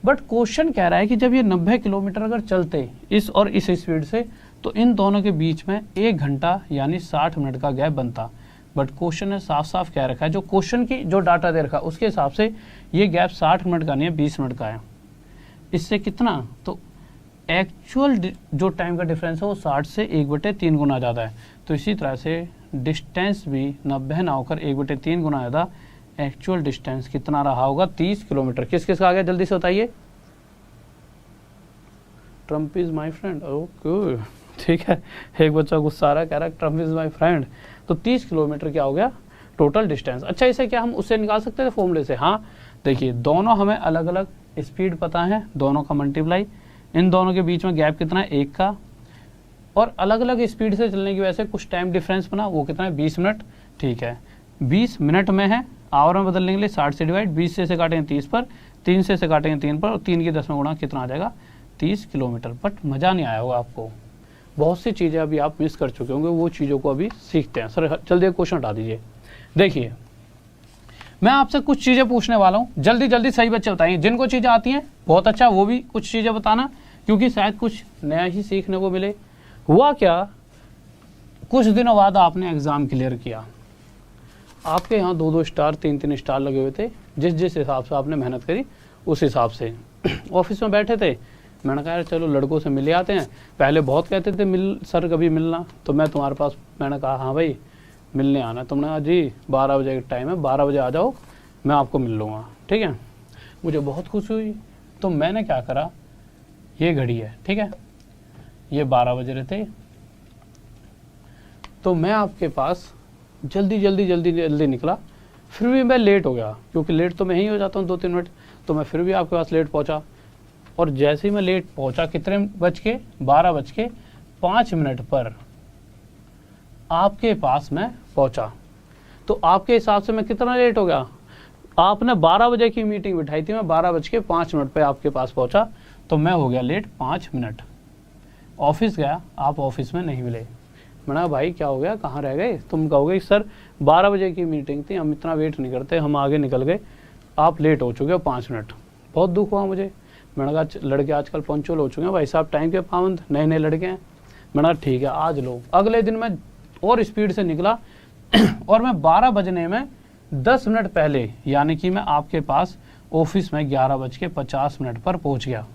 बट क्वेश्चन कह रहा है कि जब ये 90 किलोमीटर अगर चलते इस और इस स्पीड से तो इन दोनों के बीच में 1 घंटा यानी 60 मिनट का गैप बनता। बट क्वेश्चन ने साफ साफ कह रखा है, जो क्वेश्चन की जो डाटा दे रखा है उसके हिसाब से ये गैप 60 मिनट का नहीं है, 20 मिनट का है। इससे कितना, तो एक्चुअल जो टाइम का डिफरेंस है वो 60 से 1/3 गुना ज़्यादा है। तो इसी तरह से डिस्टेंस भी 90 ना होकर 1/3 गुना ज़्यादा। एक्चुअल डिस्टेंस कितना रहा होगा, 30 किलोमीटर। किस किस का आ गया जल्दी से बताइए। Trump is my friend, okay ठीक है। एक बच्चा गुस्सा आ रहा है, कह रहा है ट्रम्प इज माई फ्रेंड। तो 30 किलोमीटर क्या हो गया टोटल डिस्टेंस। अच्छा इसे क्या हम उससे निकाल सकते थे फॉर्मूले से। हाँ देखिए, दोनों हमें अलग अलग स्पीड पता है, दोनों का मल्टीप्लाई, इन दोनों के बीच में गैप कितना है 1 का, और अलग अलग स्पीड से चलने की वजह से कुछ टाइम डिफरेंस बना, वो कितना है 20 मिनट। ठीक है 20 मिनट में है, आवर में बदलने के लिए 60 से डिवाइड, 20 से काटेंगे 30 पर, 3 से काटेंगे 3 पर, और 3 की 10 में गुणा कितना आ जाएगा 30 किलोमीटर। बट मज़ा नहीं आया होगा आपको, बहुत सी चीज़ें अभी आप मिस कर चुके होंगे, वो चीज़ों को अभी सीखते हैं। सर जल्दी क्वेश्चन हटा दीजिए। देखिए मैं आपसे कुछ चीज़ें पूछने वाला हूँ, जल्दी जल्दी सही बच्चे बताइए। जिनको चीज़ें आती हैं बहुत अच्छा, वो भी कुछ चीज़ें बताना, क्योंकि शायद कुछ नया ही सीखने को मिले। हुआ क्या, कुछ दिनों बाद आपने एग्ज़ाम क्लियर किया, आपके यहाँ 2-2 स्टार 3-3 स्टार लगे हुए थे, जिस हिसाब से आपने मेहनत करी उस हिसाब से। ऑफिस में बैठे थे, मैंने कहा यार चलो लड़कों से मिले आते हैं। पहले बहुत कहते थे मिल सर कभी मिलना, तो मैं तुम्हारे पास, मैंने कहा हाँ भाई मिलने आना। तुमने कहा जी 12 बजे का टाइम है, 12 बजे आ जाओ, मैं आपको मिल लूँगा, ठीक है। मुझे बहुत खुशी हुई, तो मैंने क्या करा, ये घड़ी है ठीक है, ये 12 बजे रहे थे, तो मैं आपके पास जल्दी निकला। फिर भी मैं लेट हो गया, क्योंकि लेट तो मैं ही हो जाता हूँ 2-3 मिनट, तो मैं फिर भी आपके पास लेट पहुँचा। और जैसे ही मैं लेट पहुँचा, कितने बज के 12:05 पर आपके पास मैं पहुँचा। तो आपके हिसाब से मैं कितना लेट हो गया, आपने 12 बजे की मीटिंग बिठाई थी, मैं 12:05 पे आपके पास पहुँचा, तो मैं हो गया लेट 5 मिनट। ऑफिस गया, आप ऑफिस में नहीं मिले। मैंने भाई क्या हो गया, कहाँ रह गए। तुम कहोगे सर 12 बजे की मीटिंग थी, हम इतना वेट नहीं करते, हम आगे निकल गए, आप लेट हो चुके हो 5 मिनट। बहुत दुख हुआ मुझे। मैंने कहा लड़के आजकल पंचुअल हो चुके हैं भाई साहब, टाइम के पाबंद नए नए लड़के हैं। मैंने कहा ठीक है आज लो। अगले दिन मैं और स्पीड से निकला और मैं 12 बजने में 10 मिनट पहले, यानी कि मैं आपके पास ऑफिस में 11:50 पर पहुंच गया।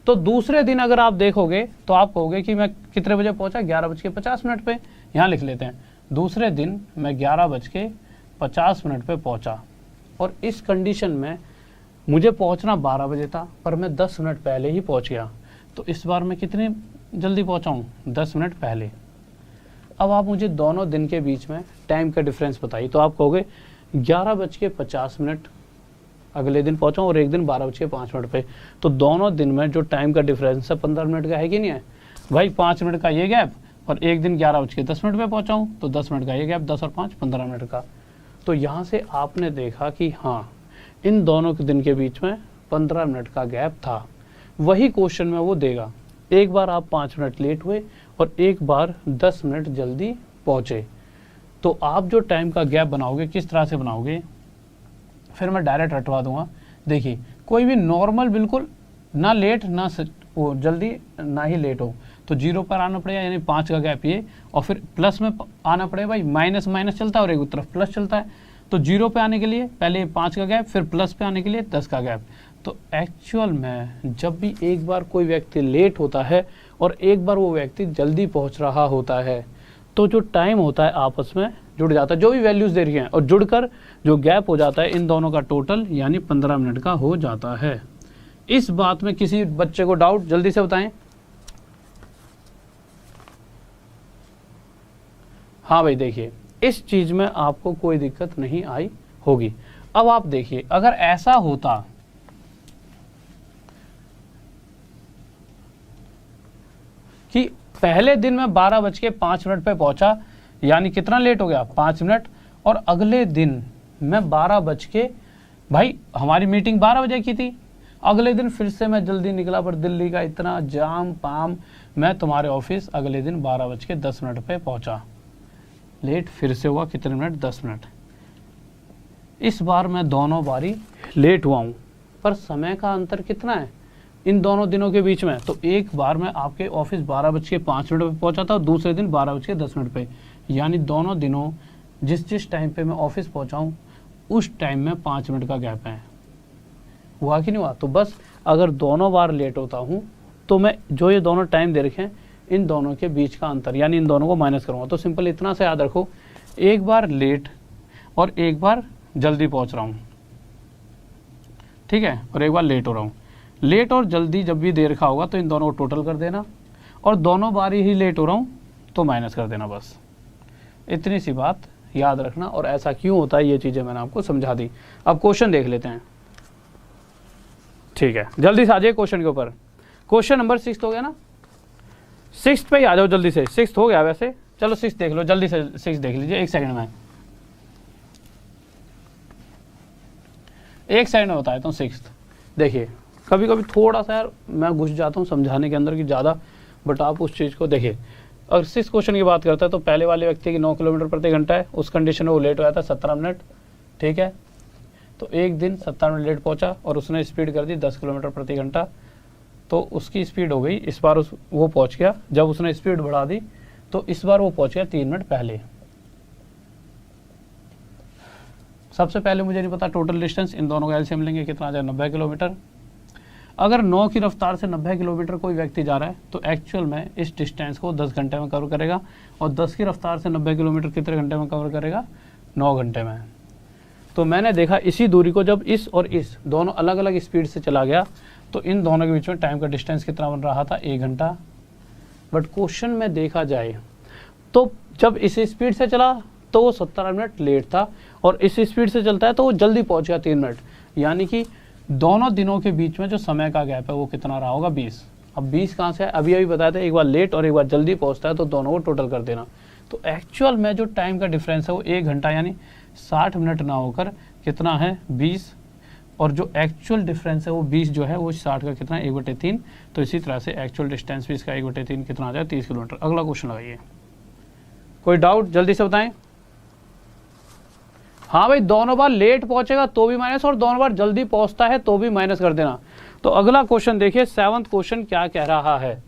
तो दूसरे दिन अगर आप देखोगे तो आप कहोगे कि मैं कितने बजे पहुंचा, 11:50 पे। यहाँ लिख लेते हैं, दूसरे दिन मैं 11:50 पे पहुंचा, और इस कंडीशन में मुझे पहुंचना 12 बजे था, पर मैं 10 मिनट पहले ही पहुंच गया। तो इस बार मैं कितनी जल्दी पहुंचा हूँ, 10 मिनट पहले। अब आप मुझे दोनों दिन के बीच में टाइम का डिफरेंस बताइए, तो आप कहोगे 11:50 अगले दिन पहुंचा और एक दिन 12:05 पे। तो दोनों दिन में जो टाइम का डिफरेंस है 15 मिनट का है कि नहीं है भाई। 5 मिनट का ये गैप, और एक दिन 11:10 पे पहुंचा हूँ, तो 10 मिनट का ये गैप, 10 और 5 15 मिनट का। तो यहाँ से आपने देखा कि हाँ इन दोनों के दिन के बीच में 15 मिनट का गैप था। वही क्वेश्चन में वो देगा, एक बार आप 5 मिनट लेट हुए और एक बार 10 मिनट जल्दी पहुँचे। तो आप जो टाइम का गैप बनाओगे किस तरह से बनाओगे, फिर मैं डायरेक्ट हटवा दूंगा। देखिए कोई भी नॉर्मल, बिल्कुल ना लेट ना वो जल्दी ना ही लेट हो, तो 0 पर आना पड़ेगा, यानी 5 का गैप ये, और फिर प्लस में आना पड़ेगा भाई। माइनस माइनस चलता है और एक तरफ प्लस चलता है, तो 0 पे आने के लिए पहले 5 का गैप, फिर प्लस पे आने के लिए 10 का गैप। तो एक्चुअल में जब भी एक बार कोई व्यक्ति लेट होता है और एक बार वो व्यक्ति जल्दी पहुंच रहा होता है, तो जो टाइम होता है आपस में जुड़ जाता है, जो भी वैल्यूज दे रही हैं, और जुड़कर जो गैप हो जाता है इन दोनों का टोटल, यानी 15 मिनट का हो जाता है। इस बात में किसी बच्चे को डाउट, जल्दी से बताएं। हाँ भाई देखिए, इस चीज में आपको कोई दिक्कत नहीं आई होगी। अब आप देखिए, अगर ऐसा होता कि पहले दिन मैं 12:05 पे पहुंचा, यानी कितना लेट हो गया, 5 मिनट, और अगले दिन मैं 12 भाई हमारी मीटिंग 12 बजे की थी, अगले दिन फिर से मैं जल्दी निकला, पर दिल्ली का इतना जाम पाम, मैं तुम्हारे ऑफिस अगले दिन 12:10 पे पहुंचा, लेट फिर से हुआ कितने मिनट, 10 मिनट। इस बार मैं दोनों बारी लेट हुआ हूँ, पर समय का अंतर कितना है इन दोनों दिनों के बीच में, तो एक बार मैं आपके ऑफिस 12:05 पे पहुंचा था और दूसरे दिन 12:10 पे, यानी दोनों दिनों जिस टाइम पे मैं ऑफिस पहुंचा हूँ उस टाइम में 5 मिनट का गैप है। हुआ कि नहीं हुआ? तो बस अगर दोनों बार लेट होता हूँ तो मैं जो ये दोनों टाइम दे रखे हैं इन दोनों के बीच का अंतर, यानी इन दोनों को माइनस करूँगा। तो सिंपल इतना से याद रखो, एक बार लेट और एक बार जल्दी पहुँच रहा हूँ, ठीक है, और एक बार लेट हो रहा हूँ। लेट और जल्दी जब भी दे रखा होगा तो इन दोनों को टोटल कर देना, और दोनों बार ही लेट हो रहा हूँ तो माइनस कर देना, बस इतनी सी बात याद रखना। और ऐसा क्यों होता है ये चीज़ें मैंने आपको समझा दी। अब क्वेश्चन देख लेते हैं, ठीक है, जल्दी से आ जाइए क्वेश्चन के ऊपर। क्वेश्चन नंबर 6 हो गया ना, 6 पे ही आ जाओ जल्दी से। 6 हो गया वैसे, चलो 6 देख लो जल्दी से, 6 देख लीजिए एक सेकंड में, एक सेकंड में बताता हूँ। 6 देखिए, कभी कभी थोड़ा सा यार मैं घुस जाता हूँ समझाने के अंदर की ज़्यादा, बट आप उस चीज़ को देखिए। अगर 6 क्वेश्चन की बात करता है तो पहले वाले व्यक्ति की 9 किलोमीटर प्रति घंटा है, उस कंडीशन में वो लेट हो जाता है 17 मिनट, ठीक है। तो एक दिन 17 मिनट लेट पहुंचा और उसने स्पीड कर दी 10 किलोमीटर प्रति घंटा, तो उसकी स्पीड हो गई, इस बार वो पहुंच गया, जब उसने स्पीड बढ़ा दी तो इस बार वो पहुंच गया 3 मिनट पहले। सबसे पहले मुझे नहीं पता टोटल डिस्टेंस, इन दोनों का एलसीएम लेंगे, कितना आ जाए 90 किलोमीटर। अगर 9 की रफ्तार से 90 किलोमीटर कोई व्यक्ति जा रहा है तो एक्चुअल में इस डिस्टेंस को 10 घंटे में कवर करेगा, और 10 की रफ्तार से 90 किलोमीटर कितने घंटे में कवर करेगा, 9 घंटे में। तो मैंने देखा इसी दूरी को जब इस और इस दोनों अलग अलग स्पीड से चला गया तो इन दोनों के बीच में टाइम का डिस्टेंस कितना बन रहा था, 1 घंटा। बट क्वेश्चन में देखा जाए तो जब इस स्पीड से चला तो वो 17 मिनट लेट था, और इस स्पीड से चलता है तो वो जल्दी पहुंच गया 3 मिनट, यानी कि दोनों दिनों के बीच में जो समय का गैप है वो कितना रहा होगा, 20। अब 20 कहाँ से है, अभी बताया था, एक बार लेट और एक बार जल्दी पहुंचता है तो दोनों को टोटल कर देना। तो एक्चुअल में जो टाइम का डिफरेंस है वो 1 घंटा यानी 60 मिनट ना होकर कितना है, 20, और जो एक्चुअल डिफरेंस है वो 20 जो है वो 60 का कितना है, 1/3। तो इसी तरह से एक्चुअल डिस्टेंस भी इसका 1/3 कितना आ जाए, 30 किलोमीटर। अगला क्वेश्चन लगाइए, कोई डाउट जल्दी से बताएं। हाँ भाई, दोनों बार लेट पहुंचेगा तो भी माइनस, और दोनों बार जल्दी पहुंचता है तो भी माइनस कर देना। तो अगला क्वेश्चन देखिए, 7वां क्वेश्चन क्या कह रहा है।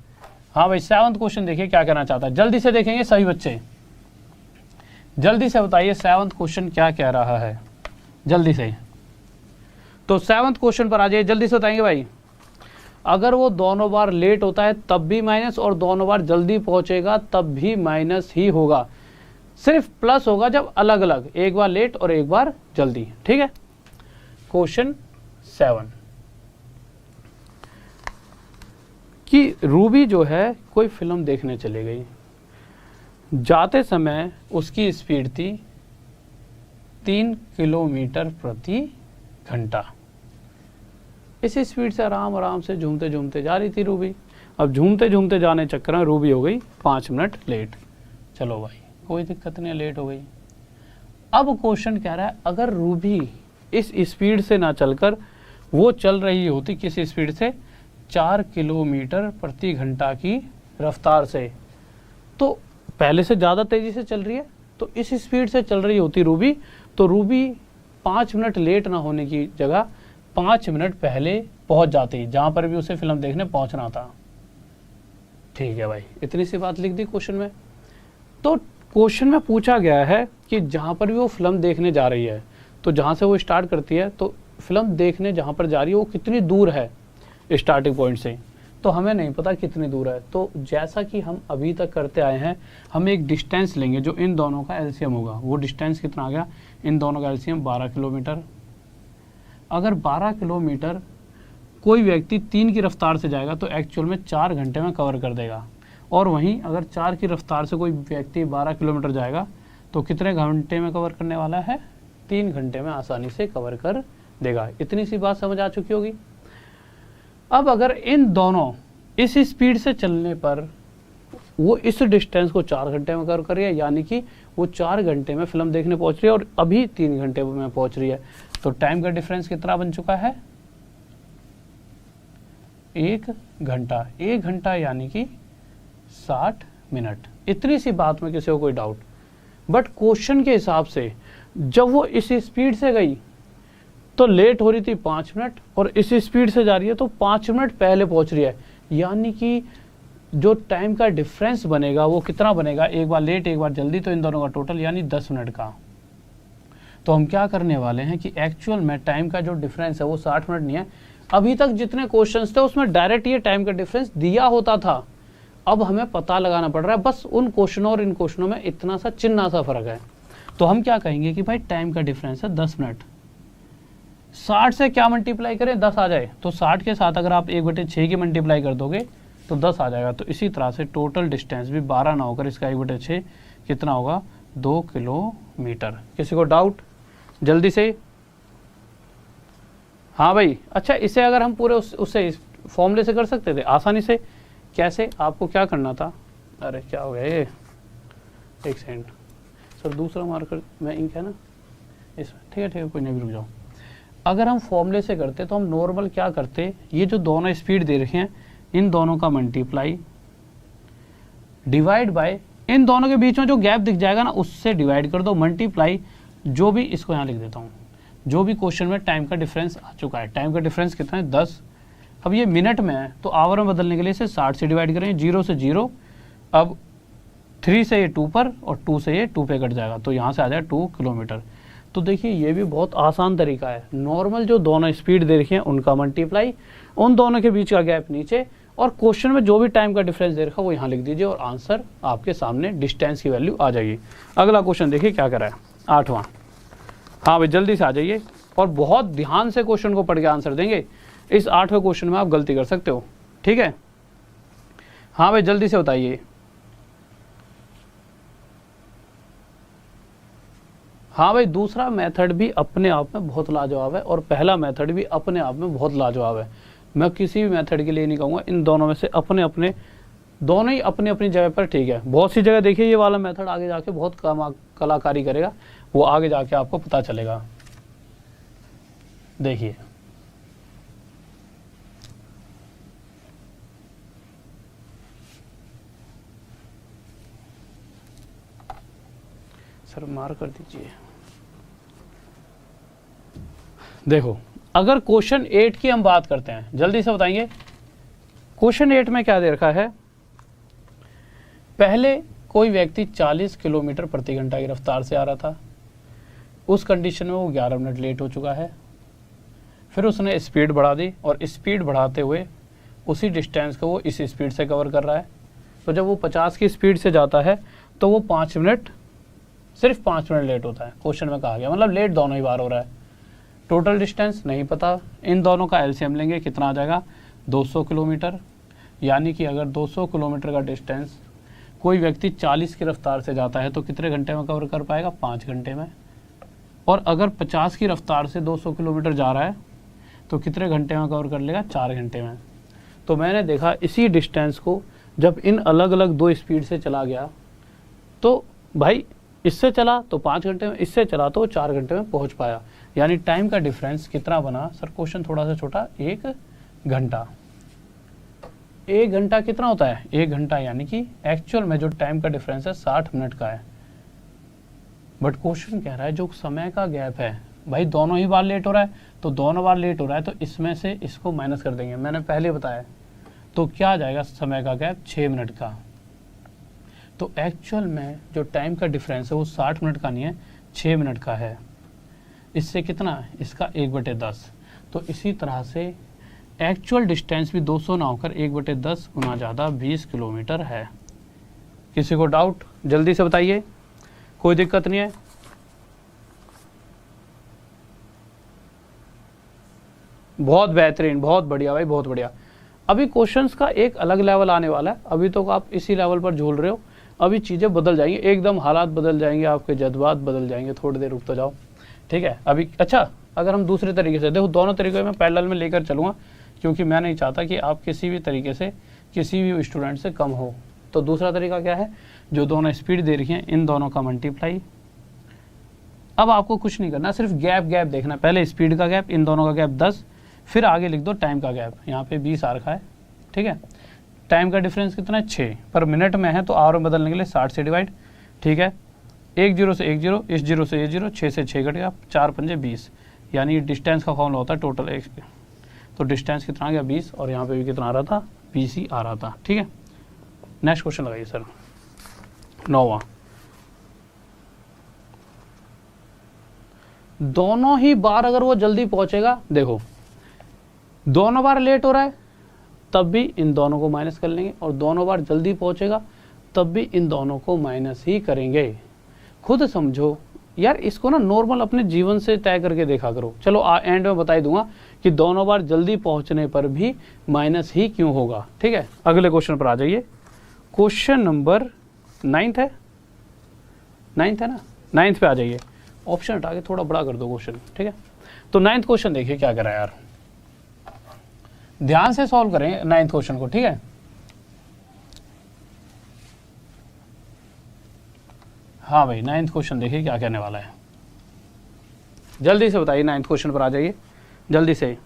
हाँ भाई, 7वां क्वेश्चन देखिए क्या कहना चाहता है, जल्दी से देखेंगे सभी बच्चे, जल्दी से बताइए 7वां क्वेश्चन क्या कह रहा है, जल्दी से। तो 7वां क्वेश्चन पर आ जाइए, जल्दी से बताएंगे भाई। अगर वो दोनों बार लेट होता है तब भी माइनस, और दोनों बार जल्दी पहुंचेगा तब भी माइनस ही होगा, सिर्फ प्लस होगा जब अलग अलग, एक बार लेट और एक बार जल्दी, ठीक है। क्वेश्चन 7 कि रूबी जो है कोई फिल्म देखने चली गई, जाते समय उसकी स्पीड थी 3 किलोमीटर प्रति घंटा। इस स्पीड से आराम आराम से झूमते झूमते जा रही थी रूबी। अब झूमते झूमते जाने चक्कर में रूबी हो गई 5 मिनट लेट। चलो भाई कोई दिक्कत नहीं, लेट हो गई। अब क्वेश्चन कह रहा है अगर रूबी इस स्पीड से ना चलकर वो चल रही होती किस स्पीड से, 4 किलोमीटर प्रति घंटा की रफ्तार से, तो पहले से ज़्यादा तेज़ी से चल रही है, तो इस स्पीड से चल रही होती रूबी, तो रूबी 5 मिनट लेट ना होने की जगह 5 मिनट पहले पहुंच जाती जहां पर भी उसे फिल्म देखने पहुंचना था। ठीक है भाई, इतनी सी बात लिख दी क्वेश्चन में। तो क्वेश्चन में पूछा गया है कि जहां पर भी वो फिल्म देखने जा रही है, तो जहां से वो स्टार्ट करती है, तो फिल्म देखने जहां पर जा रही है वो कितनी दूर है स्टार्टिंग पॉइंट से, तो हमें नहीं पता कितनी दूर है। तो जैसा कि हम अभी तक करते आए हैं, हम एक डिस्टेंस लेंगे जो इन दोनों का एलसीएम होगा। वो डिस्टेंस कितना आ गया, इन दोनों का एलसीएम 12 किलोमीटर। अगर 12 किलोमीटर कोई व्यक्ति 3 की रफ्तार से जाएगा तो एक्चुअल में 4 घंटे में कवर कर देगा, और वहीं अगर 4 की रफ्तार से कोई व्यक्ति 12 किलोमीटर जाएगा तो कितने घंटे में कवर करने वाला है, 3 घंटे में आसानी से कवर कर देगा। इतनी सी बात समझ आ चुकी होगी। अब अगर इन दोनों इस स्पीड से चलने पर वो इस डिस्टेंस को 4 घंटे में कवर कर रही है, यानी कि वो 4 घंटे में फिल्म देखने पहुंच रही है और अभी 3 घंटे में पहुंच रही है, तो टाइम का डिफरेंस कितना बन चुका है? 1 घंटा। 1 घंटा यानी कि 60 मिनट। इतनी सी बात में किसी को कोई डाउट? बट क्वेश्चन के हिसाब से जब वो इस स्पीड से गई तो लेट हो रही थी 5 मिनट, और इस स्पीड से जा रही है तो 5 मिनट पहले पहुंच रही है, यानी कि जो टाइम का डिफरेंस बनेगा वो कितना बनेगा? एक बार लेट एक बार जल्दी, तो इन दोनों का टोटल यानी 10 मिनट का। तो हम क्या करने वाले हैं कि एक्चुअल में टाइम का जो डिफरेंस है वो 60 मिनट नहीं है। अभी तक जितने क्वेश्चंस थे उसमें डायरेक्ट ये टाइम का डिफरेंस दिया होता था, अब हमें पता लगाना पड़ रहा है। बस उन क्वेश्चनों और इन क्वेश्चनों में इतना सा चिन्ह सा फर्क है। तो हम क्या कहेंगे कि भाई टाइम का डिफरेंस है 10 मिनट। 60 से क्या मल्टीप्लाई करें? 10 आ जाए, तो 60 के साथ अगर आप 1/6 की मल्टीप्लाई कर दोगे तो 10 आ जाएगा। तो इसी तरह से टोटल डिस्टेंस भी 12 ना होकर इसका 1/6 कितना होगा? 2 किलोमीटर। किसी को डाउट? जल्दी से। हाँ भाई, अच्छा इसे अगर हम पूरे उससे फॉर्मूले से कर सकते थे आसानी से। कैसे? आपको क्या करना था? अरे क्या हो गया ये, एक सेकंड सर, दूसरा मार्कर में इंक है ना इसमें, ठीक है कोई नहीं, रुक जाओ। अगर हम फॉर्मूले से करते तो हम नॉर्मल क्या करते, ये जो दोनों स्पीड दे रखे हैं इन दोनों का मल्टीप्लाई डिवाइड बाय इन दोनों के बीच में जो गैप दिख जाएगा ना उससे डिवाइड कर दो, मल्टीप्लाई जो भी, इसको यहाँ लिख देता हूँ, जो भी क्वेश्चन में टाइम का डिफरेंस आ चुका है। टाइम का डिफरेंस कितना है? 10। अब ये मिनट में है तो आवर में बदलने के लिए इसे 60 से डिवाइड करेंगे, 0 से 0, अब 3 से ये 2 पर और 2 से ये 2 पे कट जाएगा, तो यहाँ से आ जाएगा 2 किलोमीटर। तो देखिए ये भी बहुत आसान तरीका है। नॉर्मल जो दोनों स्पीड दे रखी है उनका मल्टीप्लाई, उन दोनों के बीच का गैप नीचे, और क्वेश्चन में जो भी टाइम का डिफरेंस दे रखा है वो यहाँ लिख दीजिए और आंसर आपके सामने डिस्टेंस की वैल्यू आ जाएगी। अगला क्वेश्चन देखिए क्या कर रहा है, 8वां। हाँ भाई जल्दी से आ जाइए और बहुत ध्यान से क्वेश्चन को पढ़ के आंसर देंगे। इस 8वें क्वेश्चन में आप गलती कर सकते हो, ठीक है? हाँ भाई जल्दी से बताइए। हाँ भाई, दूसरा मेथड भी अपने आप में बहुत लाजवाब है और पहला मेथड भी अपने आप में बहुत लाजवाब है। मैं किसी भी मेथड के लिए नहीं कहूँगा, इन दोनों में से दोनों ही अपनी अपनी जगह पर ठीक है। बहुत सी जगह देखिए ये वाला मेथड आगे जाके बहुत कलाकारी करेगा, वो आगे जाके आपको पता चलेगा। देखिए सर मार कर दीजिए। देखो अगर क्वेश्चन 8 की हम बात करते हैं, जल्दी से बताएंगे। क्वेश्चन 8 में क्या दे रखा है? पहले कोई व्यक्ति 40 किलोमीटर प्रति घंटा की रफ्तार से आ रहा था, उस कंडीशन में वो 11 मिनट लेट हो चुका है। फिर उसने स्पीड बढ़ा दी और स्पीड बढ़ाते हुए उसी डिस्टेंस को वो इस स्पीड से कवर कर रहा है। तो जब वो 50 की स्पीड से जाता है तो वो 5 मिनट, सिर्फ 5 मिनट लेट होता है। क्वेश्चन में कहा गया, मतलब लेट दोनों ही बार हो रहा है। टोटल डिस्टेंस नहीं पता, इन दोनों का एलसीएम लेंगे, कितना आ जाएगा? 200 किलोमीटर। यानी कि अगर 200 किलोमीटर का डिस्टेंस कोई व्यक्ति 40 की रफ्तार से जाता है तो कितने घंटे में कवर कर पाएगा? 5 घंटे में। और अगर 50 की रफ्तार से 200 किलोमीटर जा रहा है तो कितने घंटे में कवर कर लेगा? 4 घंटे में। तो मैंने देखा इसी डिस्टेंस को जब इन अलग अलग 2 स्पीड से चला गया तो भाई इससे चला तो 5 घंटे में, इससे चला तो 4 घंटे में पहुंच पाया। यानी टाइम का डिफरेंस कितना बना? सर क्वेश्चन थोड़ा सा छोटा, 1 घंटा। 1 घंटा कितना होता है? 1 घंटा यानी कि एक्चुअल में जो टाइम का डिफरेंस है 60 मिनट का है। बट क्वेश्चन कह रहा है जो समय का गैप है, भाई दोनों ही बार लेट हो रहा है, तो दोनों बार लेट हो रहा है तो इसमें से इसको माइनस कर देंगे, मैंने पहले बताया। तो क्या आ जाएगा समय का गैप? 6 मिनट का। तो एक्चुअल में जो टाइम का डिफरेंस है वो 60 मिनट का नहीं है, 6 मिनट का है। इससे कितना है? इसका 1/10। तो इसी तरह से एक्चुअल डिस्टेंस भी 200 ना होकर 1/10 गुना ज़्यादा 20 किलोमीटर है। किसी को डाउट? जल्दी से बताइए, कोई दिक्कत नहीं है। बहुत बेहतरीन, बहुत बढ़िया भाई, बहुत बढ़िया। अभी क्वेश्चंस का एक अलग लेवल आने वाला है, अभी तो आप इसी लेवल पर झूल रहे हो, अभी चीज़ें बदल जाएंगी, एकदम हालात बदल जाएंगे, आपके जज्बात बदल जाएंगे। थोड़ी देर रुक तो जाओ, ठीक है। अभी अच्छा, अगर हम दूसरे तरीके से देखो, दोनों तरीके में पैरेलल में लेकर चलूँगा, क्योंकि मैं नहीं चाहता कि आप किसी भी तरीके से किसी भी स्टूडेंट से कम हो। तो दूसरा तरीका क्या है, जो दोनों स्पीड दे रही हैं इन दोनों का मल्टीप्लाई। अब आपको कुछ नहीं करना, सिर्फ गैप गैप देखना, पहले स्पीड का गैप, इन दोनों का गैप 10, फिर आगे लिख दो टाइम का गैप, यहाँ पे 20 आ रखा है, ठीक है। टाइम का डिफरेंस कितना है 6, पर मिनट में है तो आवर में बदलने के लिए 60 से डिवाइड, ठीक है। 1 0 से 1 0, इस 0 से ये 0, 6 से 6 कट गया, 4 पंजे 20, यानी डिस्टेंस का फॉर्मूला होता है टोटल एक, तो डिस्टेंस कितना आ गया 20, और यहाँ पे भी कितना आ रहा था 20 ही आ रहा था, ठीक है। नेक्स्ट क्वेश्चन लगाइए सर, 9वां। दोनों ही बार अगर वो जल्दी पहुंचेगा, देखो दोनों बार लेट हो रहा है तब भी इन दोनों को माइनस कर लेंगे, और दोनों बार जल्दी पहुंचेगा तब भी इन दोनों को माइनस ही करेंगे। खुद समझो यार, इसको ना नॉर्मल अपने जीवन से तय करके देखा करो। चलो एंड में बता ही दूंगा कि दोनों बार जल्दी पहुंचने पर भी माइनस ही क्यों होगा, ठीक है। अगले क्वेश्चन पर आ जाइए। क्वेश्चन नंबर 9 है, 9 है ना, 9 पे आ जाइए। ऑप्शन हटा के थोड़ा बड़ा कर दो क्वेश्चन, ठीक है। तो 9th क्वेश्चन देखिए क्या करा यार, ध्यान से सॉल्व करें 9th क्वेश्चन को, ठीक है। हाँ भाई, 9th क्वेश्चन देखिए क्या कहने वाला है, जल्दी से बताइए। 9th क्वेश्चन पर आ जाइए जल्दी से।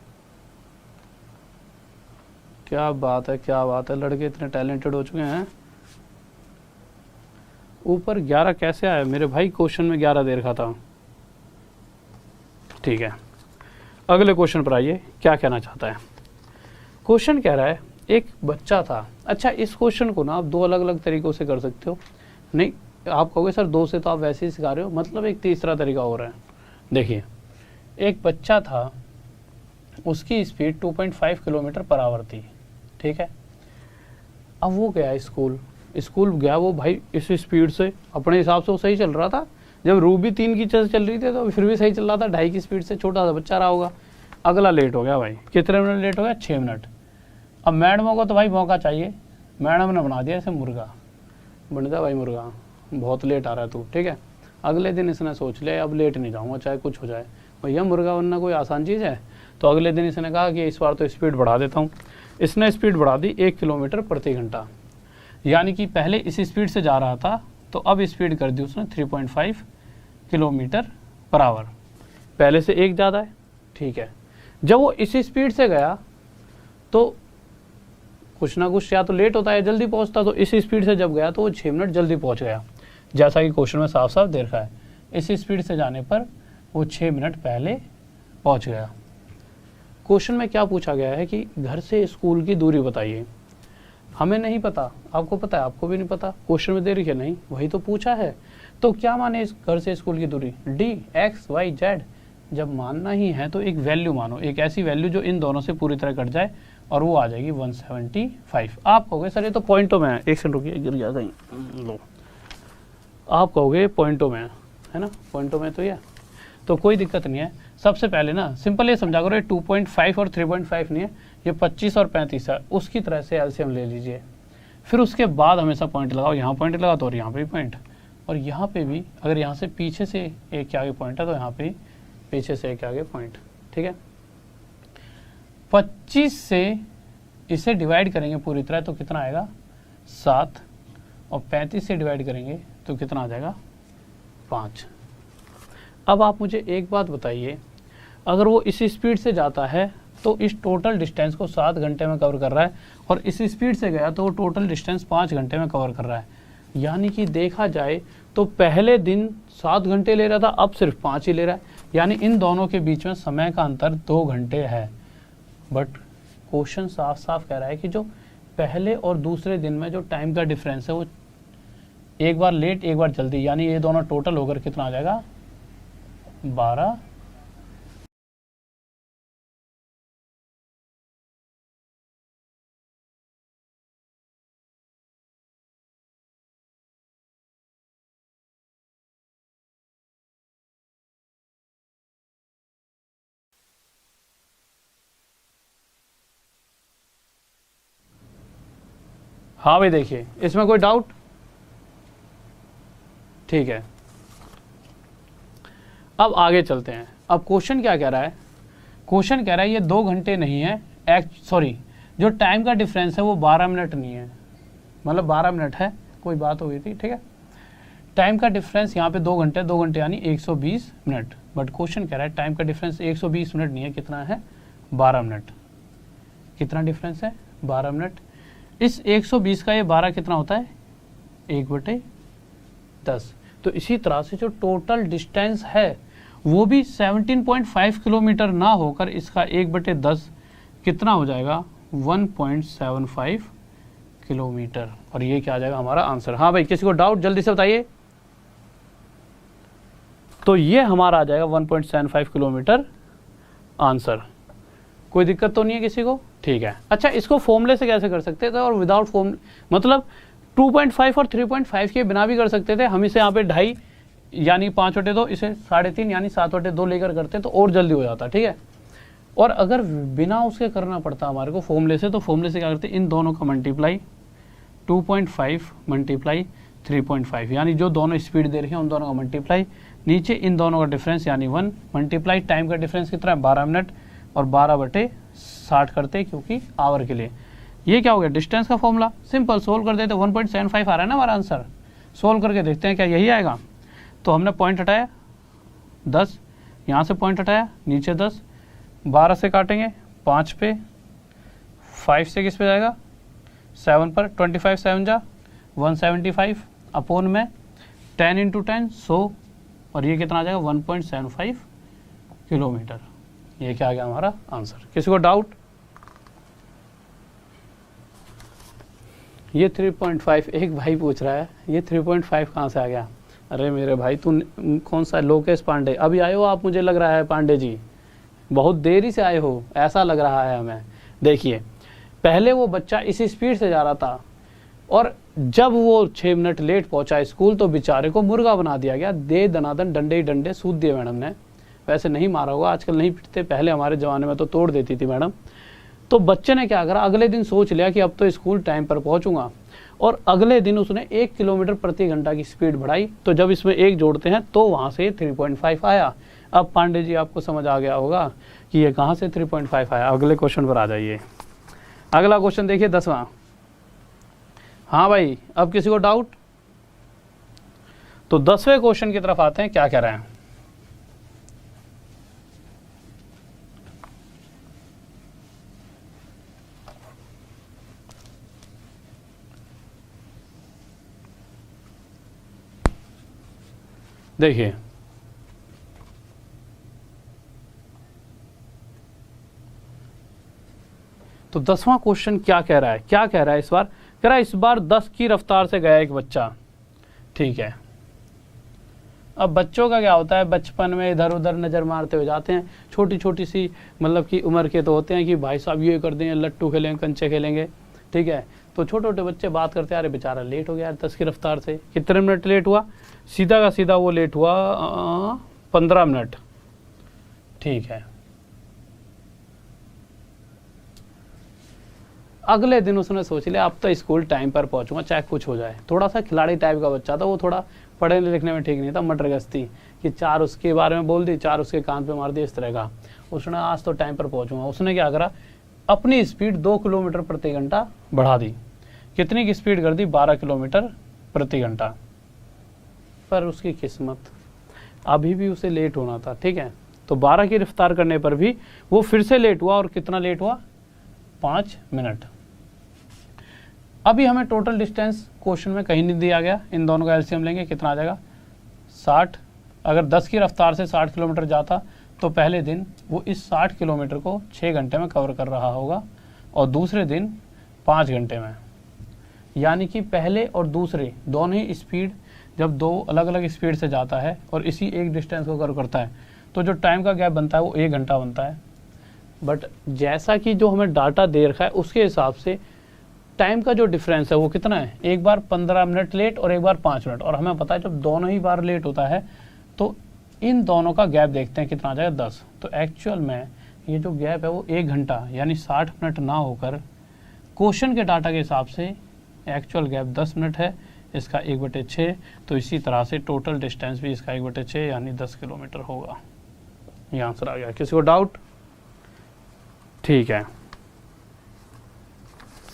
क्या बात है, क्या बात है, लड़के इतने टैलेंटेड हो चुके हैं। ऊपर 11 कैसे आया मेरे भाई, क्वेश्चन में 11 दे रखा था, ठीक है। अगले क्वेश्चन पर आइए, क्या कहना चाहता है। क्वेश्चन कह रहा है एक बच्चा था। अच्छा, इस क्वेश्चन को ना आप दो अलग अलग तरीकों से कर सकते हो। नहीं, आप कहोगे सर 2 से तो आप वैसे ही सिखा रहे हो, मतलब एक तीसरा तरीका हो रहा है। देखिए, एक बच्चा था, उसकी स्पीड 2.5 किलोमीटर पर आवर थी, ठीक है। अब वो गया स्कूल गया वो भाई इस स्पीड से, अपने हिसाब से वो सही चल रहा था। जब रूबी 3 की चल रही थी तो फिर भी सही चल रहा था, 2.5 की स्पीड से, छोटा सा बच्चा रहा होगा। अगला लेट हो गया भाई, कितने मिनट लेट हो गया, 6 मिनट। अब मैडमों को तो भाई मौका चाहिए, मैडम ने बना दिया इसे मुर्गा, बन जा भाई मुर्गा, बहुत लेट आ रहा है तू, ठीक है। अगले दिन इसने सोच लिया अब लेट नहीं जाऊँगा चाहे कुछ हो जाए, भैया मुर्गा बनना कोई आसान चीज़ है। तो अगले दिन इसने कहा कि इस बार तो स्पीड बढ़ा देता हूँ। इसने स्पीड बढ़ा दी 1 किलोमीटर प्रति घंटा, यानी कि पहले इस स्पीड से जा रहा था तो अब स्पीड कर दी उसने 3.5 किलोमीटर पर आवर, पहले से 1 ज़्यादा है, ठीक है। जब वो इस स्पीड से गया तो कुछ ना कुछ या तो लेट होता है जल्दी पहुंचता, तो इस स्पीड से जब गया तो वो 6 मिनट जल्दी पहुंच गया, जैसा कि क्वेश्चन में साफ साफ दे रखा है। इस स्पीड से जाने पर वो 6 मिनट पहले पहुंच गया। क्वेश्चन में क्या पूछा गया है कि घर से स्कूल की दूरी बताइए। हमें नहीं पता, आपको पता है, आपको भी नहीं पता, क्वेश्चन में दे रही है नहीं, वही तो पूछा है। तो क्या माने इस घर से स्कूल की दूरी, डी एक्स वाई जेड। जब मानना ही है तो एक वैल्यू मानो, एक ऐसी वैल्यू जो इन दोनों से पूरी तरह कट जाए, और वो आ जाएगी 175। आप कहोगे सर ये तो पॉइंटों में है, एक सेकंड रुकिए, गिर गया कहीं, लो। आप कहोगे पॉइंटों में है ना, पॉइंटों में तो ये, तो कोई दिक्कत नहीं है। सबसे पहले ना सिंपल ये समझा करो, ये 2.5 और 3.5 नहीं है, ये 25 और 35 है, उसकी तरह से एलसीएम ले लीजिए। फिर उसके बाद हमेशा पॉइंट लगाओ, यहाँ पॉइंट लगा तो और यहाँ पे भी पॉइंट, और यहाँ पे भी अगर यहाँ से पीछे से एक के आगे पॉइंट है तो यहाँ पे पीछे से एक के आगे पॉइंट, ठीक है। 25 से इसे डिवाइड करेंगे पूरी तरह तो कितना आएगा 7, और 35 से डिवाइड करेंगे तो कितना आ जाएगा 5। अब आप मुझे एक बात बताइए, अगर वो इस स्पीड से जाता है तो इस टोटल डिस्टेंस को 7 घंटे में कवर कर रहा है, और इस स्पीड से गया तो वो टोटल डिस्टेंस 5 घंटे में कवर कर रहा है। यानी कि देखा जाए तो पहले दिन 7 घंटे ले रहा था, अब सिर्फ 5 ही ले रहा है, यानी इन दोनों के बीच में समय का अंतर 2 घंटे है। बट क्वेश्चन साफ साफ कह रहा है कि जो पहले और दूसरे दिन में जो टाइम का डिफरेंस है वो एक बार लेट एक बार जल्दी, यानी ये दोनों टोटल होकर कितना आ जाएगा 12। हाँ भाई देखिए, इसमें कोई डाउट, ठीक है। अब आगे चलते हैं। अब क्वेश्चन क्या कह रहा है, क्वेश्चन कह रहा है ये 2 घंटे नहीं है, सॉरी जो टाइम का डिफरेंस है वो 12 मिनट नहीं है, मतलब 12 मिनट है, कोई बात हो गई थी, ठीक है। टाइम का डिफरेंस यहाँ पे 2 घंटे, 2 घंटे यानी 120 मिनट, बट क्वेश्चन कह रहा है टाइम का डिफरेंस 120 मिनट नहीं है, कितना है 12 मिनट। कितना डिफरेंस है 12 मिनट। इस 120 का ये 12 कितना होता है 1/10। तो इसी तरह से जो टोटल डिस्टेंस है वो भी 17.5 किलोमीटर ना होकर इसका 1/10 कितना हो जाएगा 1.75 किलोमीटर, और ये क्या आ जाएगा हमारा आंसर। हाँ भाई, किसी को डाउट जल्दी से बताइए। तो ये हमारा आ जाएगा 1.75 किलोमीटर आंसर। कोई दिक्कत तो नहीं है किसी को, ठीक है। अच्छा, इसको फॉर्मूले से कैसे कर सकते थे और विदाउट फॉर्म, मतलब 2.5 और 3.5 के बिना भी कर सकते थे। हम इसे यहाँ पे 2.5 यानी 5/2, इसे 3.5 यानी 7/2 लेकर करते तो और जल्दी हो जाता, ठीक है। और अगर बिना उसके करना पड़ता हमारे को फॉर्मूले से, तो फॉर्मूले से क्या करते, इन दोनों का मल्टीप्लाई 2.5 मल्टीप्लाई 3.5, यानी जो दोनों स्पीड दे रहे हैं उन दोनों का मल्टीप्लाई, नीचे इन दोनों का डिफरेंस यानी 1 मल्टीप्लाई टाइम का डिफरेंस कितना है 12 मिनट, और 12/60 करते क्योंकि आवर के लिए। ये क्या हो गया डिस्टेंस का फॉर्मूला, सिंपल सोल्व कर देते। 1.75 आ रहा है ना हमारा आंसर, सोल्व करके देखते हैं क्या यही आएगा। तो हमने पॉइंट हटाया 10, यहाँ से पॉइंट हटाया नीचे 10, 12 से काटेंगे 5 पे, 5 से किस पे जाएगा 7 पर, 25 7 जा 175 अपोन में 10 × 10 100, और ये कितना आ जाएगा 1.75 किलोमीटर। ये क्या आ गया हमारा आंसर। किसी को डाउट। ये 3.5 एक भाई पूछ रहा है ये 3.5 कहाँ से आ गया। अरे मेरे भाई तू कौन सा लोकेश पांडे, अभी आए हो आप, मुझे लग रहा है पांडे जी बहुत देरी से आए हो ऐसा लग रहा है हमें। देखिए पहले वो बच्चा इसी स्पीड से जा रहा था और जब वो 6 मिनट लेट पहुंचा स्कूल तो बेचारे को मुर्गा बना दिया गया, दे दनादन डंडे ही डंडे सूद दिए मैडम ने। वैसे नहीं मारा होगा, आजकल नहीं पिटते, पहले हमारे ज़माने में तो तोड़ देती थी मैडम। तो बच्चे ने क्या करा, अगले दिन सोच लिया कि अब तो स्कूल टाइम पर पहुंचूंगा, और अगले दिन उसने 1 किलोमीटर प्रति घंटा की स्पीड बढ़ाई। तो जब इसमें 1 जोड़ते हैं तो वहाँ से 3.5 आया। अब पांडे जी आपको समझ आ गया होगा कि ये कहाँ से 3.5 आया। अगले क्वेश्चन पर आ जाइए। अगला क्वेश्चन देखिए 10वां। हाँ भाई, अब किसी को डाउट। तो 10वें क्वेश्चन की तरफ आते हैं, क्या कह रहे हैं। देखिए तो 10वां क्वेश्चन क्या कह रहा है, क्या कह रहा है इस बार, कह रहा है इस बार 10 की रफ्तार से गया एक बच्चा, ठीक है। अब बच्चों का क्या होता है, बचपन में इधर उधर नज़र मारते हुए जाते हैं, छोटी छोटी सी मतलब कि उम्र के तो होते हैं कि भाई साहब ये कर देंगे, लट्टू खेलेंगे, कंचे खेलेंगे, ठीक है। तो छोटे छोटे बच्चे बात करते हैं, अरे बेचारा लेट हो गया यार 10 की रफ्तार से। कितने मिनट लेट हुआ, सीधा का सीधा वो लेट हुआ 15 मिनट, ठीक है। अगले दिन उसने सोच लिया अब तो स्कूल टाइम पर पहुंचूंगा चाहे कुछ हो जाए। थोड़ा सा खिलाड़ी टाइप का बच्चा था, वो थोड़ा पढ़ने लिखने में ठीक नहीं था, मटर गश्ती कि 4 उसके बारे में बोल दी, 4 उसके कान पे मार दी, इस तरह का। उसने आज तो टाइम पर पहुंचूंगा, उसने क्या करा, अपनी स्पीड 2 किलोमीटर प्रति घंटा बढ़ा दी। कितनी की स्पीड कर दी, 12 किलोमीटर प्रति घंटा। पर उसकी किस्मत, अभी भी उसे लेट होना था, ठीक है। तो 12 की रफ्तार करने पर भी वो फिर से लेट हुआ, और कितना लेट हुआ, 5 मिनट। अभी हमें टोटल डिस्टेंस क्वेश्चन में कहीं नहीं दिया गया, इन दोनों का एलसीएम लेंगे, कितना आ जाएगा 60। अगर 10 की रफ्तार से 60 किलोमीटर जाता तो पहले दिन वो इस 60 किलोमीटर को 6 घंटे में कवर कर रहा होगा, और दूसरे दिन 5 घंटे में। यानी कि पहले और दूसरे दोनों ही स्पीड, जब 2 अलग अलग स्पीड से जाता है और इसी एक डिस्टेंस को कवर करता है, तो जो टाइम का गैप बनता है वो 1 घंटा बनता है। बट जैसा कि जो हमें डाटा दे रखा है उसके हिसाब से टाइम का जो डिफरेंस है वो कितना है, एक बार 15 मिनट लेट और एक बार 5 मिनट। और हमें पता है जब दोनों ही बार लेट होता है तो इन दोनों का गैप देखते हैं कितना आ जाएगा, 10। तो एक्चुअल में ये जो गैप है वो 1 घंटा यानी 60 मिनट ना होकर क्वेश्चन के डाटा के हिसाब से एक्चुअल गैप 10 मिनट है। इसका 1/6, तो इसी तरह से टोटल डिस्टेंस भी इसका 1/6 यानी 10 किलोमीटर होगा। ये आंसर आ गया। किसी को डाउट? ठीक है,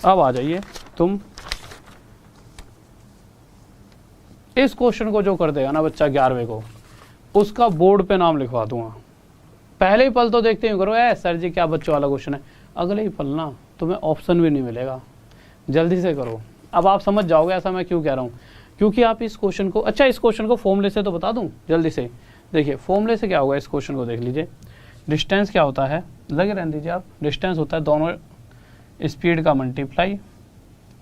अब आ जाइए तुम। इस क्वेश्चन को जो कर देगा ना बच्चा 11वें को, उसका बोर्ड पे नाम लिखवा दूंगा। पहले ही पल तो देखते ही करो, सर जी क्या बच्चों वाला क्वेश्चन है, अगले ही पल ना तुम्हें ऑप्शन भी नहीं मिलेगा। जल्दी से करो। अब आप समझ जाओगे ऐसा मैं क्यों कह रहा हूँ, क्योंकि आप इस क्वेश्चन को, अच्छा इस क्वेश्चन को फॉर्मूले से तो बता दूं जल्दी से। देखिए फॉर्मूले से क्या होगा, इस क्वेश्चन को देख लीजिए। डिस्टेंस क्या होता है, लगे रहने दीजिए आप। डिस्टेंस होता है दोनों स्पीड का मल्टीप्लाई